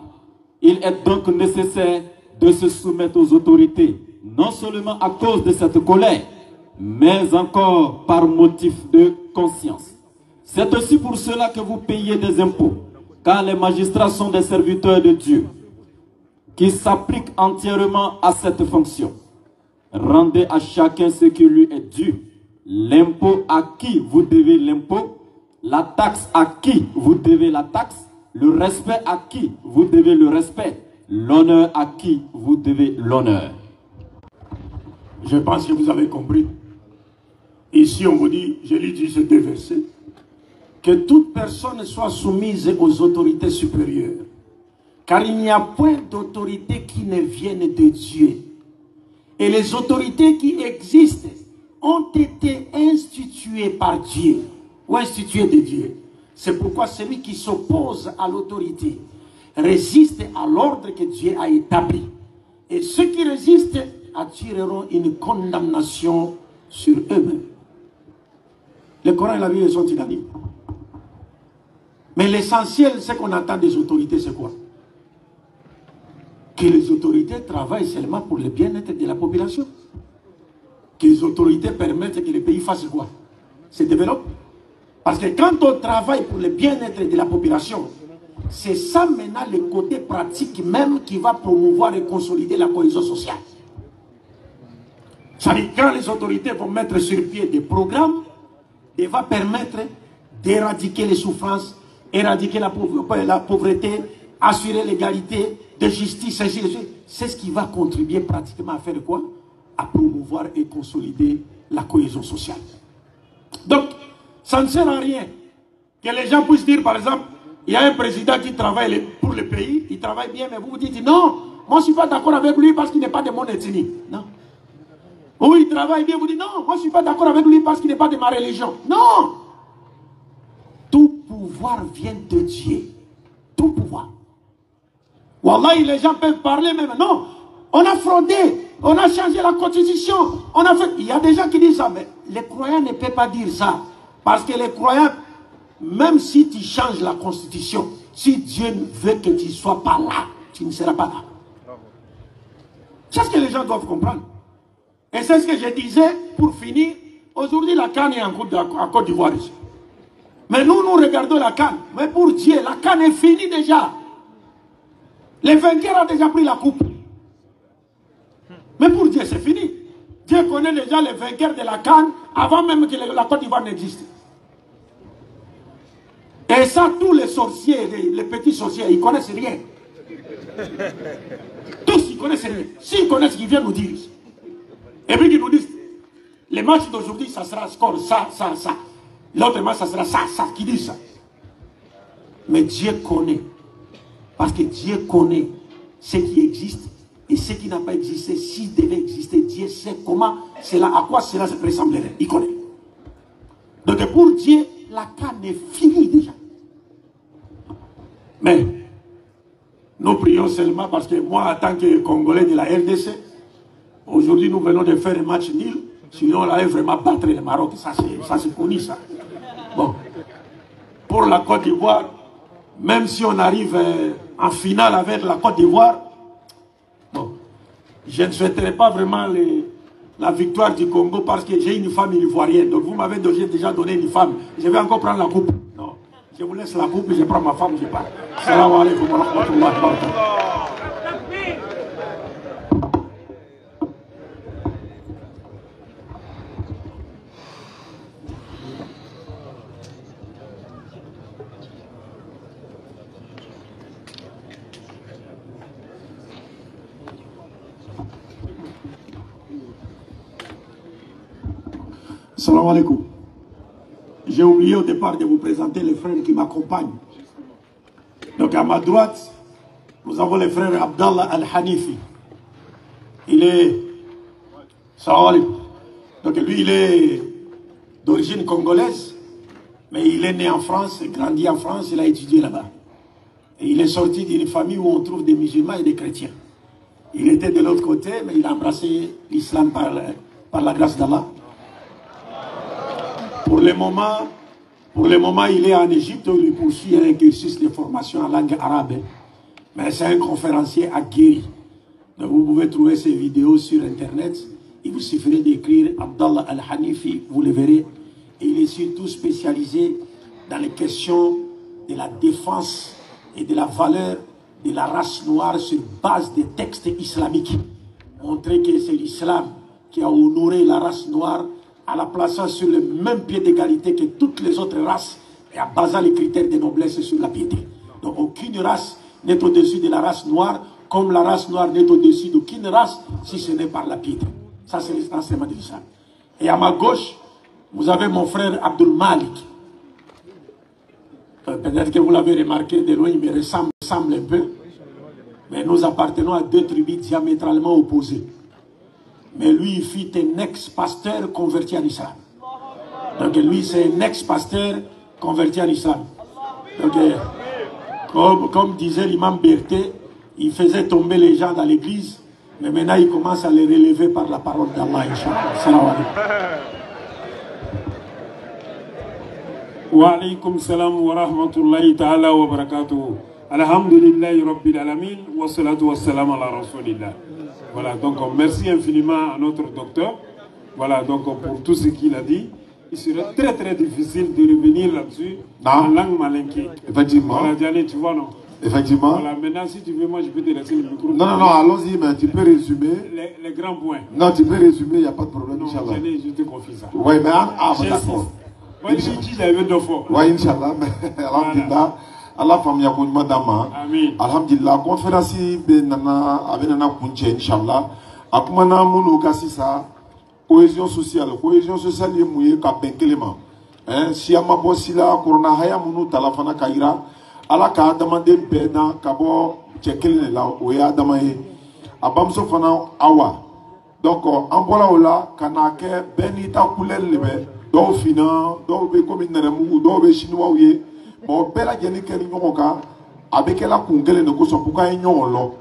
Il est donc nécessaire de se soumettre aux autorités, non seulement à cause de cette colère, mais encore par motif de conscience. C'est aussi pour cela que vous payez des impôts, car les magistrats sont des serviteurs de Dieu, qui s'appliquent entièrement à cette fonction. Rendez à chacun ce qui lui est dû. L'impôt à qui vous devez l'impôt, la taxe à qui vous devez la taxe, le respect à qui vous devez le respect, l'honneur à qui vous devez l'honneur. Je pense que vous avez compris. Ici, on vous dit, je lui dis ce deux versets, que toute personne soit soumise aux autorités supérieures. Car il n'y a point d'autorité qui ne vienne de Dieu. Et les autorités qui existent ont été instituées par Dieu, ou instituées de Dieu. C'est pourquoi celui qui s'oppose à l'autorité résiste à l'ordre que Dieu a établi. Et ceux qui résistent attireront une condamnation sur eux-mêmes. Le Coran et la Bible sont unanimes. Mais l'essentiel, c'est qu'on entend des autorités, c'est quoi? Que les autorités travaillent seulement pour le bien-être de la population. Que les autorités permettent que le pays fasse quoi? Se développe. Parce que quand on travaille pour le bien-être de la population, c'est ça maintenant le côté pratique même qui va promouvoir et consolider la cohésion sociale. Ça veut dire quand les autorités vont mettre sur pied des programmes, il va permettre d'éradiquer les souffrances, éradiquer la pauvreté, assurer l'égalité de justice, ainsi de suite. C'est ce qui va contribuer pratiquement à faire quoi? À promouvoir et consolider la cohésion sociale. Donc, ça ne sert à rien que les gens puissent dire, par exemple, il y a un président qui travaille pour le pays, il travaille bien, mais vous vous dites, non, moi je ne suis pas d'accord avec lui parce qu'il n'est pas de mon ethnie. Non. Ou il travaille bien, vous dites, non, moi je ne suis pas d'accord avec lui parce qu'il n'est pas de ma religion. Non. Tout pouvoir vient de Dieu. Tout pouvoir. Wallahi, les gens peuvent parler même. Non, on a fraudé, on a changé la constitution, on a fait... Il y a des gens qui disent ça, mais les croyants ne peuvent pas dire ça. Parce que les croyants, même si tu changes la constitution, si Dieu veut que tu ne sois pas là, tu ne seras pas là. C'est ce que les gens doivent comprendre. Et c'est ce que je disais pour finir. Aujourd'hui, la CAN est en Côte d'Ivoire ici. Mais nous regardons la CAN. Mais pour Dieu, la CAN est finie déjà. Les vainqueurs ont déjà pris la coupe. Mais pour Dieu, c'est fini. Dieu connaît déjà les vainqueurs de la CAN avant même que la Côte d'Ivoire n'existe. Et ça, tous les sorciers, les petits sorciers, ils ne connaissent rien. Tous, ils connaissent rien. S'ils connaissent, ils viennent nous dire. Et puis ils nous disent, les matchs d'aujourd'hui, ça sera score, ça. L'autre match, ça sera ça, qui dit ça. Mais Dieu connaît. Parce que Dieu connaît ce qui existe et ce qui n'a pas existé. S'il devait exister, Dieu sait comment, à quoi cela se ressemblerait. Il connaît. Donc pour Dieu, la CAN est finie déjà. Mais nous prions seulement parce que moi, en tant que Congolais de la RDC, aujourd'hui nous venons de faire un match nul. Sinon, on allait vraiment battre le Maroc. Ça c'est connu, ça. Bon. Pour la Côte d'Ivoire, même si on arrive en finale avec la Côte d'Ivoire, bon, je ne souhaiterais pas vraiment la victoire du Congo parce que j'ai une femme ivoirienne. Donc vous m'avez déjà donné une femme. Je vais encore prendre la coupe. Non. Je vous laisse la coupe et je prends ma femme, je pars. Salam alaikum wa rahmatullahi wa barakatuh. Salam alaikum. J'ai oublié au départ de vous présenter les frères qui m'accompagnent. Donc à ma droite, nous avons le frère Abdallah Al-Hanifi. Il est... Salam alaikum. Donc lui, il est d'origine congolaise, mais il est né en France, grandi en France, il a étudié là-bas. Et il est sorti d'une famille où on trouve des musulmans et des chrétiens. Il était de l'autre côté, mais il a embrassé l'islam par la grâce d'Allah. Pour le moment, il est en Égypte où il poursuit un cursus de formation en langue arabe. Mais c'est un conférencier aguerri. Donc vous pouvez trouver ses vidéos sur Internet. Il vous suffirait d'écrire Abdallah Al-Hanifi, vous le verrez. Et il est surtout spécialisé dans les questions de la défense et de la valeur de la race noire sur base des textes islamiques. Montrer que c'est l'islam qui a honoré la race noire en la plaçant sur le même pied d'égalité que toutes les autres races et en basant les critères de noblesse sur la piété. Donc aucune race n'est au-dessus de la race noire, comme la race noire n'est au-dessus d'aucune race si ce n'est par la piété. Ça, c'est l'enseignement de l'islam. Et à ma gauche, vous avez mon frère Abdul Malik. Peut-être que vous l'avez remarqué, de loin, il me ressemble un peu. Mais nous appartenons à deux tribus diamétralement opposées. Mais lui, il fut un ex-pasteur converti en islam. Donc lui, c'est un ex-pasteur converti en islam. Donc, comme disait l'imam Berthe, il faisait tomber les gens dans l'église, mais maintenant il commence à les relever par la parole d'Allah, Inch'Allah. Salam alaikum. Wa alaykum salam wa rahmatullahi ta'ala wa barakatuh. Alhamdulillahi rabbil alamin wa salatu wa salam ala rasulillah. Voilà, donc merci infiniment à notre docteur. Voilà, donc pour tout ce qu'il a dit. Il serait très très difficile de revenir là-dessus en langue malinké. Effectivement. Voilà, Diané, tu vois, non? Effectivement. Voilà, maintenant si tu veux, moi je peux te laisser le micro. Non, allons-y, mais tu peux résumer. Les grands points. Non, tu peux résumer, il n'y a pas de problème, Inch'Allah. Diané, je te confie ça. Oui, mais d'accord. Oui, j'avais deux fois. Oui, Inch'Allah, mais alhamdulillah. Allah famille ko madama. Amin. Alhamdulillah, conférence be nana abenana kunche Inch'Allah. Akumana munu kasisa. Cohésion sociale est mouillée ka benkelema. Si ama bosila corona haya munu talafana kaira ala ka demandé bena kabo tchekele la oya damaye abamso fana awa. Donc en voilà ola kana ke beni ta couleur lebe do fina do be comme neremu do be chinois ouye bon bela jeni keri nyoka abekela kungele ne ko so puka nyolo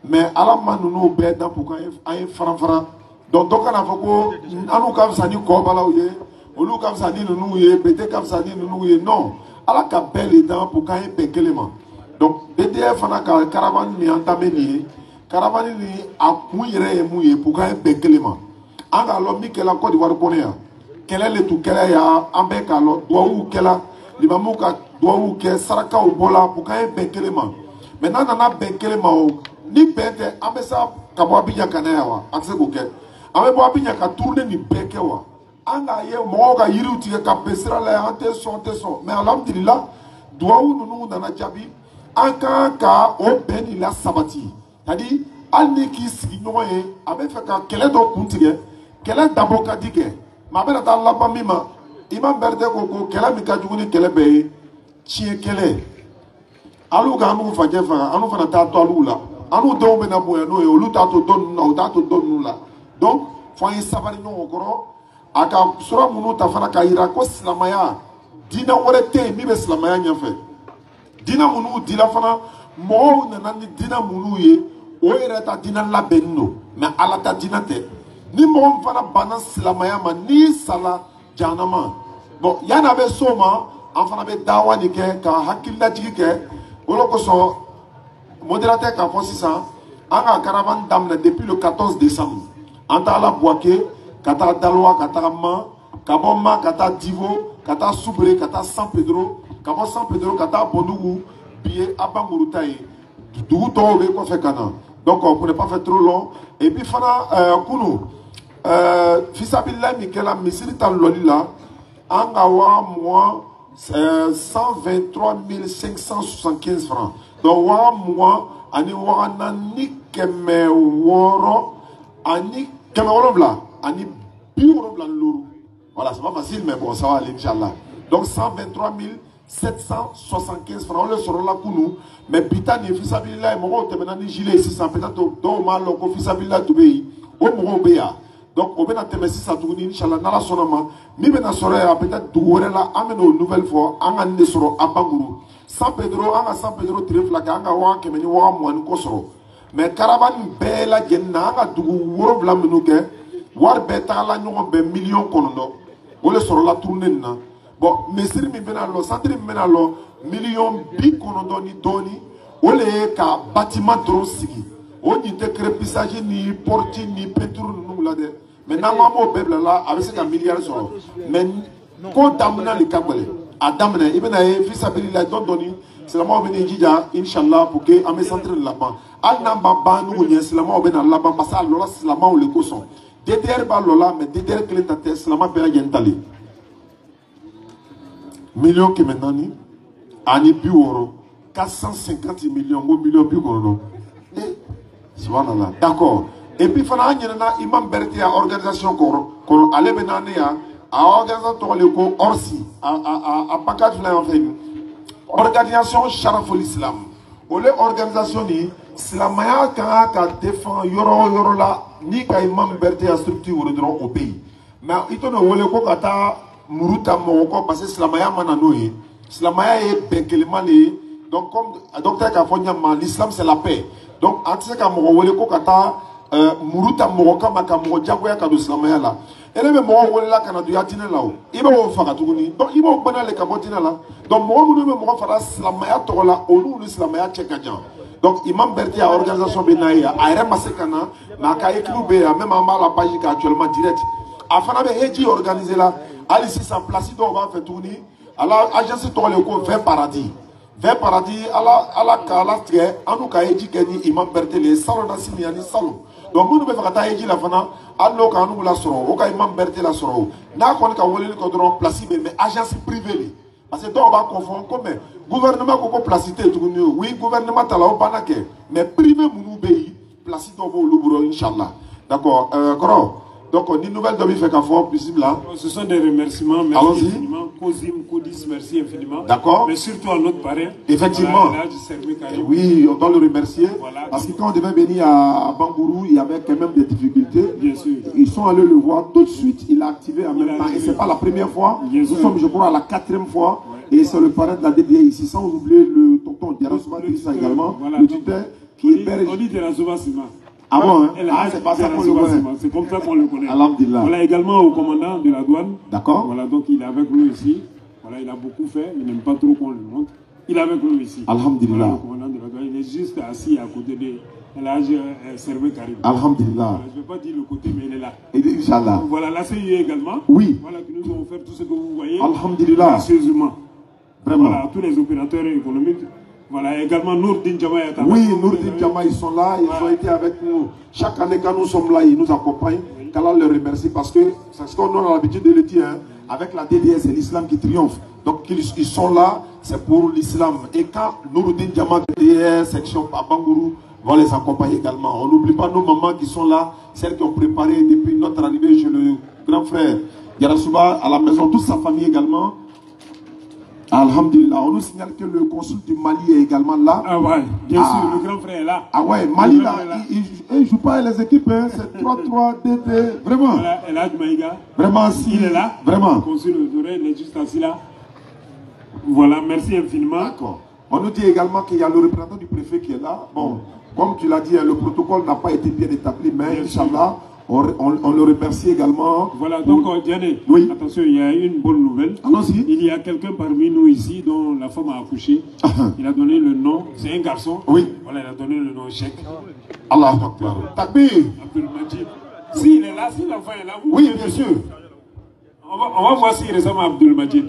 mais ala manunu be da puka ay franfran. Donc, on a fait que nous avons sani kobala ouye, nous avons sani nouye, bete avons sani nouye. Non, ala ka belle dents pour quand il penkelema. Donc, BDF a une caravane ni entamé ni caravane ni a mouillé mouillé pour quand il penkelema. Anga l'homme qui est la Côte d'Ivoire connaît. Quel est le tout quel est ya ambek alors doit ou quel a limamuka doit ou quel saraka ou bola pour quand il penkelema. Maintenant, on a penkelema ni pente ambesa kabo abinya kanaya accès auquel. Ame bo abinya ka tourner ni beke wa anga ye mo ga yiri uti ka pesra la ante son mais alhamdulillah doa ou nous dans na jabi anka ka o beni la sabati c'est-à-dire alni ki sigi no ye ame fe ka kele do kuntige kele dabo ka dige ma be ta la ba mima imam berde ko kele mi ka juguni kele be chie kele alu ga anu fa je fa anu fa na ta to alu la anu do be na bo no e olu ta to don na o ta to don nu la. Donc, il faut savoir que aka sura munu tafana ka ira ko islamaya dina worete mi be islamaya nyafe dina munu dila fana mo na nani dina munu ye o ira ta dina la benno mais ala ta dina te ni mo fana bana islamaya ma ni sala janama bon yana be soma en fana be dawa ni ke ka hakilla jigi ke wolo ko so modérateur ka fosi ça anga caravane damna depuis le 14 décembre. Anta la boake, kata dalwa, kata ma, kaboma, kata divo, kata soubre, kata San Pedro, kabo San Pedro, kata bonugu, billet abangurutaye. Tout on veut qu'on fait cana. Donc on ne peut pas faire trop long. Et puis fana kunu, fisabillah mikela misirita lolila, angawa moi 123 575 francs. Donc wa moi ani wa nani keme woro ani keme wolobla ani bi wolobla loro Voilà, c'est pas facile, mais bon, ça va aller, Inch'Allah. Donc 123 775 francs. On le sera là pour nous. Mais Britannie, Fissabilillah, mon gros, maintenant, gilet 600, peut-être, dans mal, on Fissabilillah, tout pays. Au mon béa. Donc, on va te mettre ça tout Inch'Allah, dans la sonama. Mi ben sora, peut-être, tout là, amène une nouvelle fois, en année soro, à Bangourou. San Pedro, en San Pedro, Triflaga, en Wan, Kemeni, Wan, Mouan, Kosoro. Mais caravane belle, Genna, en Dougou, Worob, la Menouke, War Beta, la Nyon, ben million konono. On le sera la tournée. Bon, mais si mi benalo, centre mi benalo, million bi konono ni doni, on le ka bâtiment drone sigi. On dit que crépissage ni porti ni peinture nous là de. Mais non, maman bébé là, avec ces milliards sur. Mais quand damna les kabale, à damna, il ben fils abilillah doni, c'est la mort ben jija, Inch'Allah pour que ame centre là-bas. Al namba ba nous ni c'est la mort ben là-bas parce que là c'est la mort le coson. DDR ba lola, mais DDR clé ta tête, c'est la mort ben yentali. Millions qui maintenant ni, ani bureau, 450 millions, millions bureau. Subhanallah. D'accord. Et puis, il imam Berti à organisation qu'on allait maintenant à organisation Orsi, à Pakat organisation Sharaful Islam. Ou les organisations ni, Islamaya quand défend Yoro la, ni ka imam Berti à structure au pays. Mais il te ne ko kata Muruta Moroko parce que Islamaya mananoé. Islamaya est benkelemani. Donc, comme docteur Kafonyama, l'islam c'est la paix. Donc, en tout cas, ko kata Muruta Moroka Makamoro Jagoya Kado Islamaya là. Et là, moi, là, Kanadu Yatine là. Il va au Fagatuni. Donc, il va au Bana les Kabotina là. Donc, moi, je fera Islamaya Tola, Olu, l'Islamaya Tchekadjan. Donc, Imam Berti à organisation Benaïa, à RM Masekana, Makaye Kloubé, même en bas la page qui est actuellement direct. Afin de Hedji organisé là, Alice s'en place, on va faire tourner. Alors, agence Tola, 20 paradis. 20 paradis, à la Kalastre, à nous Kaïdi Keni, Imam Berti, les salons d'Assini, les salons. Donc, nous devons faire Hedji la fana, à l'eau quand nous la serons, au cas Imam Berti la seront. N'a qu'on a le placé, mais agence privée. Parce que on va confondre comme gouvernement qu'on place oui gouvernement t'as la mais privé mon pays place dans vos loubro inchallah d'accord donc une nouvelle demi fait qu'à fort possible là. Ce sont des remerciements, merci infiniment. Kozim, Kodis, merci infiniment. D'accord. Mais surtout à notre parrain. Effectivement. Voilà, oui, on doit le remercier. Voilà, parce que quand on devait venir à Bangourou, il y avait quand même des difficultés. Bien sûr. Ils sont allés le voir tout de suite. Il a activé en même temps. Et c'est pas la première fois. Nous sommes, je crois, à la 4e fois. Ouais. Et c'est le parrain de la DDA ici, sans oublier le tonton Diarasouba également. Voilà, le tuteur qui est père. On dit Diarasouba Sima. Ah bon, hein? Ah, c'est pas ça qu'on le connaît. C'est comme ça qu'on le connaît. Alhamdulillah. Voilà également au commandant de la douane. D'accord. Voilà, donc il est avec nous ici. Voilà, il a beaucoup fait. Il n'aime pas trop qu'on le montre. Il est avec nous ici. Alhamdulillah. Voilà, le commandant de la douane. Il est juste assis à côté de l'âge Servé Karim. Alhamdulillah. Voilà, je ne vais pas dire le côté, mais il est là. Et Inch'Allah. Voilà, la CIE également. Oui. Voilà, qui nous ont offert tout ce que vous voyez. Alhamdulillah. Gracieusement. Vraiment. Voilà, tous les opérateurs économiques. Voilà, également Nourdin Djama est avec nous. Oui, Nourdin Djama, ils sont là, ils ont été avec nous. Chaque année, quand nous sommes là, ils nous accompagnent. Oui. Qu'Allah les remercie parce que, c'est ce qu'on a l'habitude de le dire, hein, avec la DDS, c'est l'islam qui triomphe. Donc, ils sont là, c'est pour l'islam. Et quand Nourdin Djama, DDS, section à Bangourou, vont les accompagner également. On n'oublie pas nos mamans qui sont là, celles qui ont préparé depuis notre arrivée chez le grand frère Yarasouba, à la maison, toute sa famille également. Alhamdulillah, on nous signale que le consul du Mali est également là. Ah ouais, bien sûr, le grand frère est là. Ah ouais, Mali là, il ne joue pas les équipes, hein, c'est 3-3, DT, vraiment. Voilà, Elad Maïga. Vraiment, si. Il est là. Vraiment. Le consul Doré, il est juste assis là. Voilà, merci infiniment. D'accord. On nous dit également qu'il y a le représentant du préfet qui est là. Bon, comme tu l'as dit, le protocole n'a pas été bien établi, mais Inch'Allah, on le remercie également. Voilà, donc Diane, oui. Attention, il y a une bonne nouvelle. Allons-y. Il y a quelqu'un parmi nous ici dont la femme a accouché. Il a donné le nom, c'est un garçon. Oui. Voilà, il a donné le nom Cheikh. Allah Akbar. Takbir. Abdul Majid. S'il est là, si l'enfant est là, vous oui, bien sûr. On va voir s'il ressemble à Abdul Majid.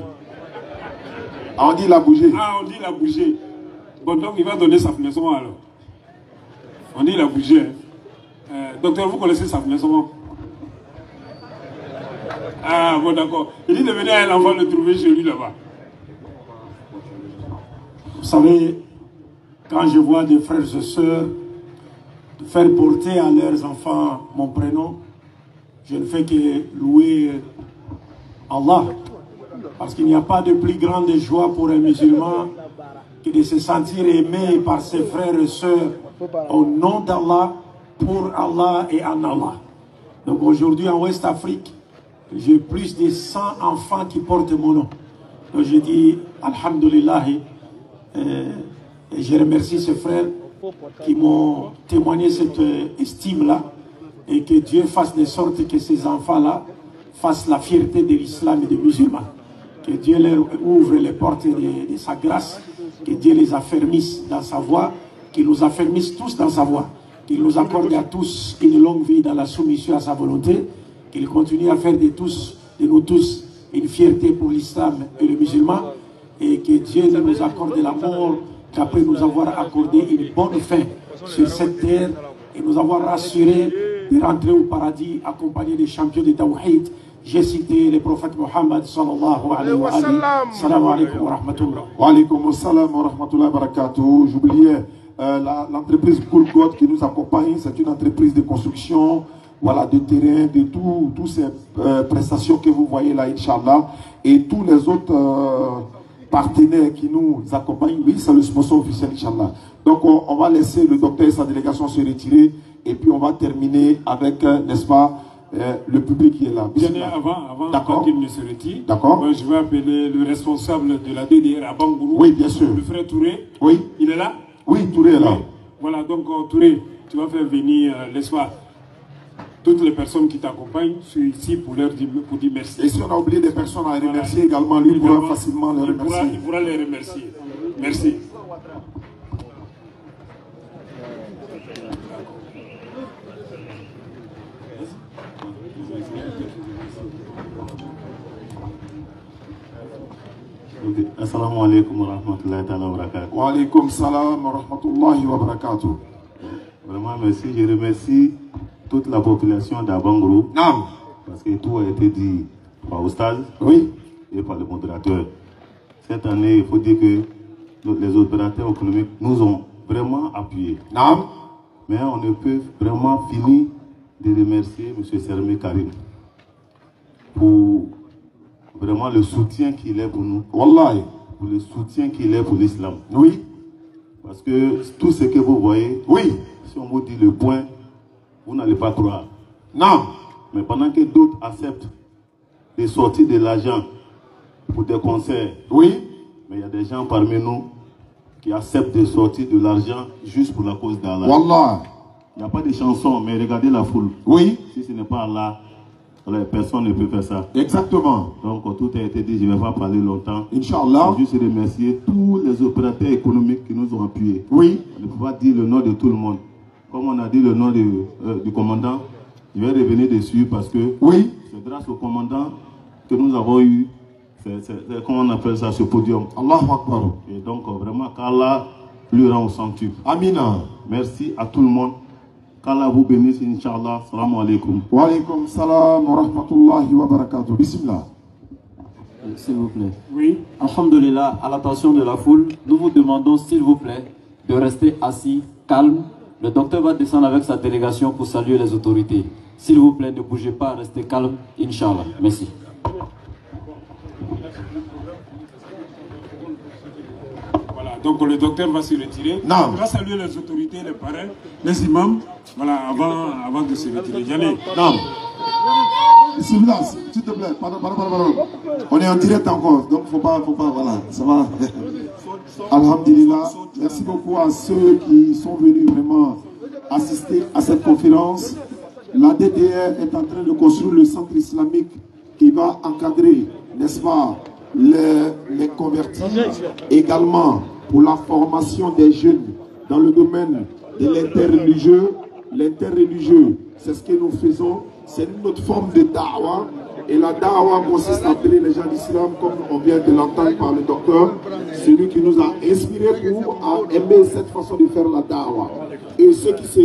Ah, on dit il a bougé. Ah, on dit il a bougé. Bon, donc il va donner sa maison alors. On dit il a bougé. Docteur, vous connaissez sa maison? Ah, bon, d'accord. Il dit de venir à l'enfant le trouver chez lui là-bas. Vous savez, quand je vois des frères et sœurs faire porter à leurs enfants mon prénom, je ne fais que louer Allah. Parce qu'il n'y a pas de plus grande joie pour un musulman que de se sentir aimé par ses frères et sœurs au nom d'Allah, pour Allah et en Allah. Donc aujourd'hui en Ouest Afrique, j'ai plus de 100 enfants qui portent mon nom. Donc je dis Alhamdulillah et je remercie ces frères qui m'ont témoigné cette estime-là et que Dieu fasse de sorte que ces enfants-là fassent la fierté de l'islam et des musulmans. Que Dieu leur ouvre les portes de sa grâce, que Dieu les affermisse dans sa voie, qu'il nous affermisse tous dans sa voie, qu'il nous accorde à tous une longue vie dans la soumission à sa volonté, qu'il continue à faire de nous tous une fierté pour l'islam et le musulman, et que Dieu nous accorde l'amour qu'après nous avoir accordé une bonne fin sur cette terre et nous avoir rassuré de rentrer au paradis accompagné des champions de Tawhid. J'ai cité le prophète Mohammed sallallahu alayhi wa sallam. Salam alaikum wa rahmatullah. Wa alaikum salam wa rahmatullah wa barakatuh. J'oubliais l'entreprise Goulgot qui nous accompagne. C'est une entreprise de construction, voilà, de terrain, de toutes ces prestations que vous voyez là, Inch'Allah. Et tous les autres partenaires qui nous accompagnent. Oui, c'est le sponsor officiel, Inch'Allah. Donc on va laisser le docteur et sa délégation se retirer. Et puis on va terminer avec, n'est-ce pas, le public qui est là. Bien avant qu'il ne se retire, je vais appeler le responsable de la DDR à Bangourou. Oui, bien sûr. Le frère Touré. Oui. Il est là? Oui, Touré est là. Oui. Voilà, donc Touré, tu vas faire venir, n'est-ce pas, toutes les personnes qui t'accompagnent sont ici pour leur dire, merci. Et si on a oublié des personnes à remercier également, lui pourra facilement les remercier. Il pourra les remercier. Merci. Assalamu alaikum wa rahmatullahi wa barakatuh. Wa alaikum salam wa rahmatullahi wa barakatuh. Vraiment merci, je remercie toute la population d'Abangrou. Parce que tout a été dit par Oustaz et par le modérateur. Cette année, il faut dire que les opérateurs économiques nous ont vraiment appuyés. Mais on ne peut vraiment finir de remercier M. Sermé Karim pour vraiment le soutien qu'il est pour nous. Wallahi. Pour le soutien qu'il est pour l'islam. Oui. Parce que tout ce que vous voyez, si on vous dit le point, vous n'allez pas croire. Non. Mais pendant que d'autres acceptent de sortir de l'argent pour des concerts, mais il y a des gens parmi nous qui acceptent de sortir de l'argent juste pour la cause d'Allah. Wallah. Il n'y a pas de chanson, mais regardez la foule. Oui. Si ce n'est pas Allah, personne ne peut faire ça. Exactement. Donc tout a été dit, je ne vais pas parler longtemps. Inch'Allah. Je vais juste remercier tous les opérateurs économiques qui nous ont appuyés. Oui. On ne peut pas dire le nom de tout le monde. Comme on a dit le nom du commandant, je vais revenir dessus parce que c'est grâce au commandant que nous avons eu, comment on appelle ça, ce podium. Allahu Akbar. Et donc vraiment qu'Allah lui rend au centuple. Amina. Merci à tout le monde. Qu'Allah vous bénisse, Inch'Allah. Salam alaikum. Wa alaikum salam wa rahmatullahi wa barakatuh. Bismillah. S'il vous plaît. Oui. Alhamdulillah, à l'attention de la foule, nous vous demandons, s'il vous plaît, de rester assis, calme. Le docteur va descendre avec sa délégation pour saluer les autorités. S'il vous plaît, ne bougez pas, restez calme, Inch'Allah. Merci. Voilà, donc le docteur va se retirer. Il va saluer les autorités, les parrains, les imams, voilà, avant de se retirer. J'allais. Non. Bismillah, s'il te plaît, pardon. On est en direct encore, donc faut pas, voilà, ça va. Alhamdulillah, merci beaucoup à ceux qui sont venus vraiment assister à cette conférence. La DDR est en train de construire le centre islamique qui va encadrer, n'est-ce pas, les convertis, également pour la formation des jeunes dans le domaine de l'interreligieux. L'interreligieux, c'est ce que nous faisons, c'est notre forme de da'wah. Et la da'wah consiste à appeler les gens d'islam, comme on vient de l'entendre par le docteur, celui qui nous a inspiré pour aimer cette façon de faire la da'wah. Et ceux qui se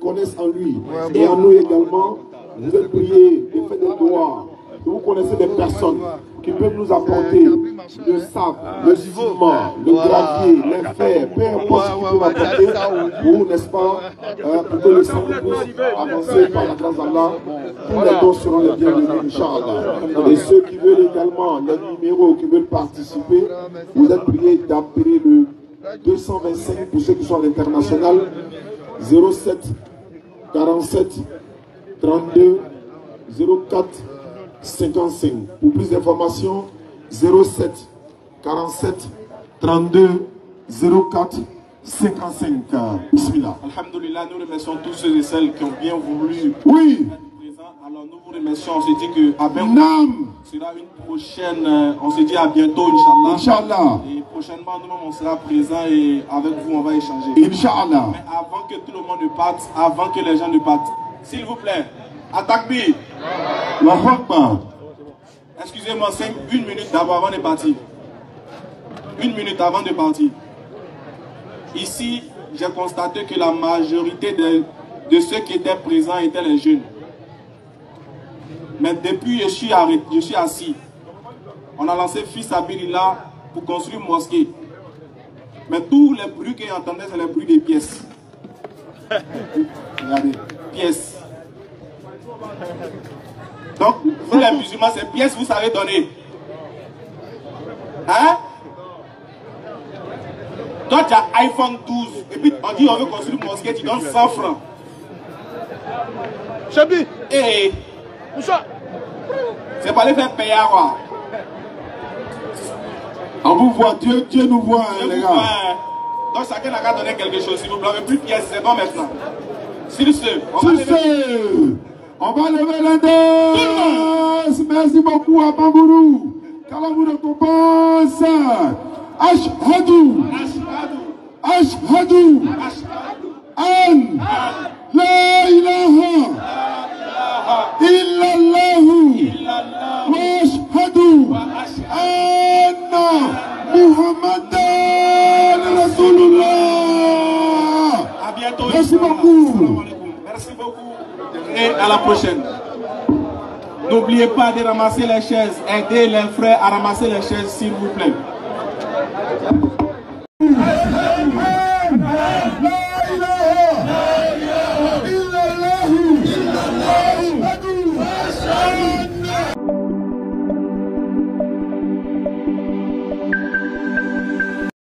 reconnaissent en lui, et en nous également, nous allons prier et faire des doigts que vous connaissez des personnes qui peuvent nous apporter le sable, le ciment, le gravier, les fers, peu importe ce qu'ils peuvent apporter pour, n'est-ce pas, pour que le centre puisse avancer par la grâce d'Allah. Tous les dons seront les bienvenus, Inch'Allah. Et ceux qui veulent également, les numéros qui veulent participer, vous êtes priés d'appeler le 225 pour ceux qui sont à l'international, 07 47 32 04 55. Pour plus d'informations, 07 47 32 04 55. Bismillah. Alhamdulillah, nous remercions tous ceux et celles qui ont bien voulu. Oui. Alors nous vous remercions, on se dit que à bientôt sera une prochaine, on se dit à bientôt Inch'Allah. Inch'Allah. Et prochainement nous on sera présents et avec vous on va échanger. Inch'Allah. Mais avant que tout le monde ne parte, avant que les gens ne partent, s'il vous plaît, Atakbi. Excusez-moi, 1 minute d'abord avant de partir. 1 minute avant de partir. Ici, j'ai constaté que la majorité de ceux qui étaient présents étaient les jeunes. Mais depuis je suis assis. On a lancé Fils Abilillah pour construire une mosquée. Mais tous les bruits qu'ils entendaient, c'est les bruits des pièces. Regardez, pièces. Donc, vous les musulmans, ces pièces, vous savez donner. Hein? Toi, tu as iPhone 12. Et puis, on dit on veut construire une mosquée, tu donnes 100 francs. Chabi. Et c'est pas les faire payer à quoi. On vous voit, Dieu nous voit, les gars. Donc chacun n'a qu'à donner quelque chose. Si vous ne voulez plus de pièces, c'est bon maintenant. Sur ce, on va lever l'index. Merci beaucoup à Bambourou. Kalamou récompense. Ashhadu. Ashhadu. An. La ilaha. Illallahu. Wa ashhadu. Anna Muhammadan Rasulullah. À bientôt. Merci beaucoup. Merci beaucoup. Et à la prochaine. N'oubliez pas de ramasser les chaises. Aidez les frères à ramasser les chaises, s'il vous plaît.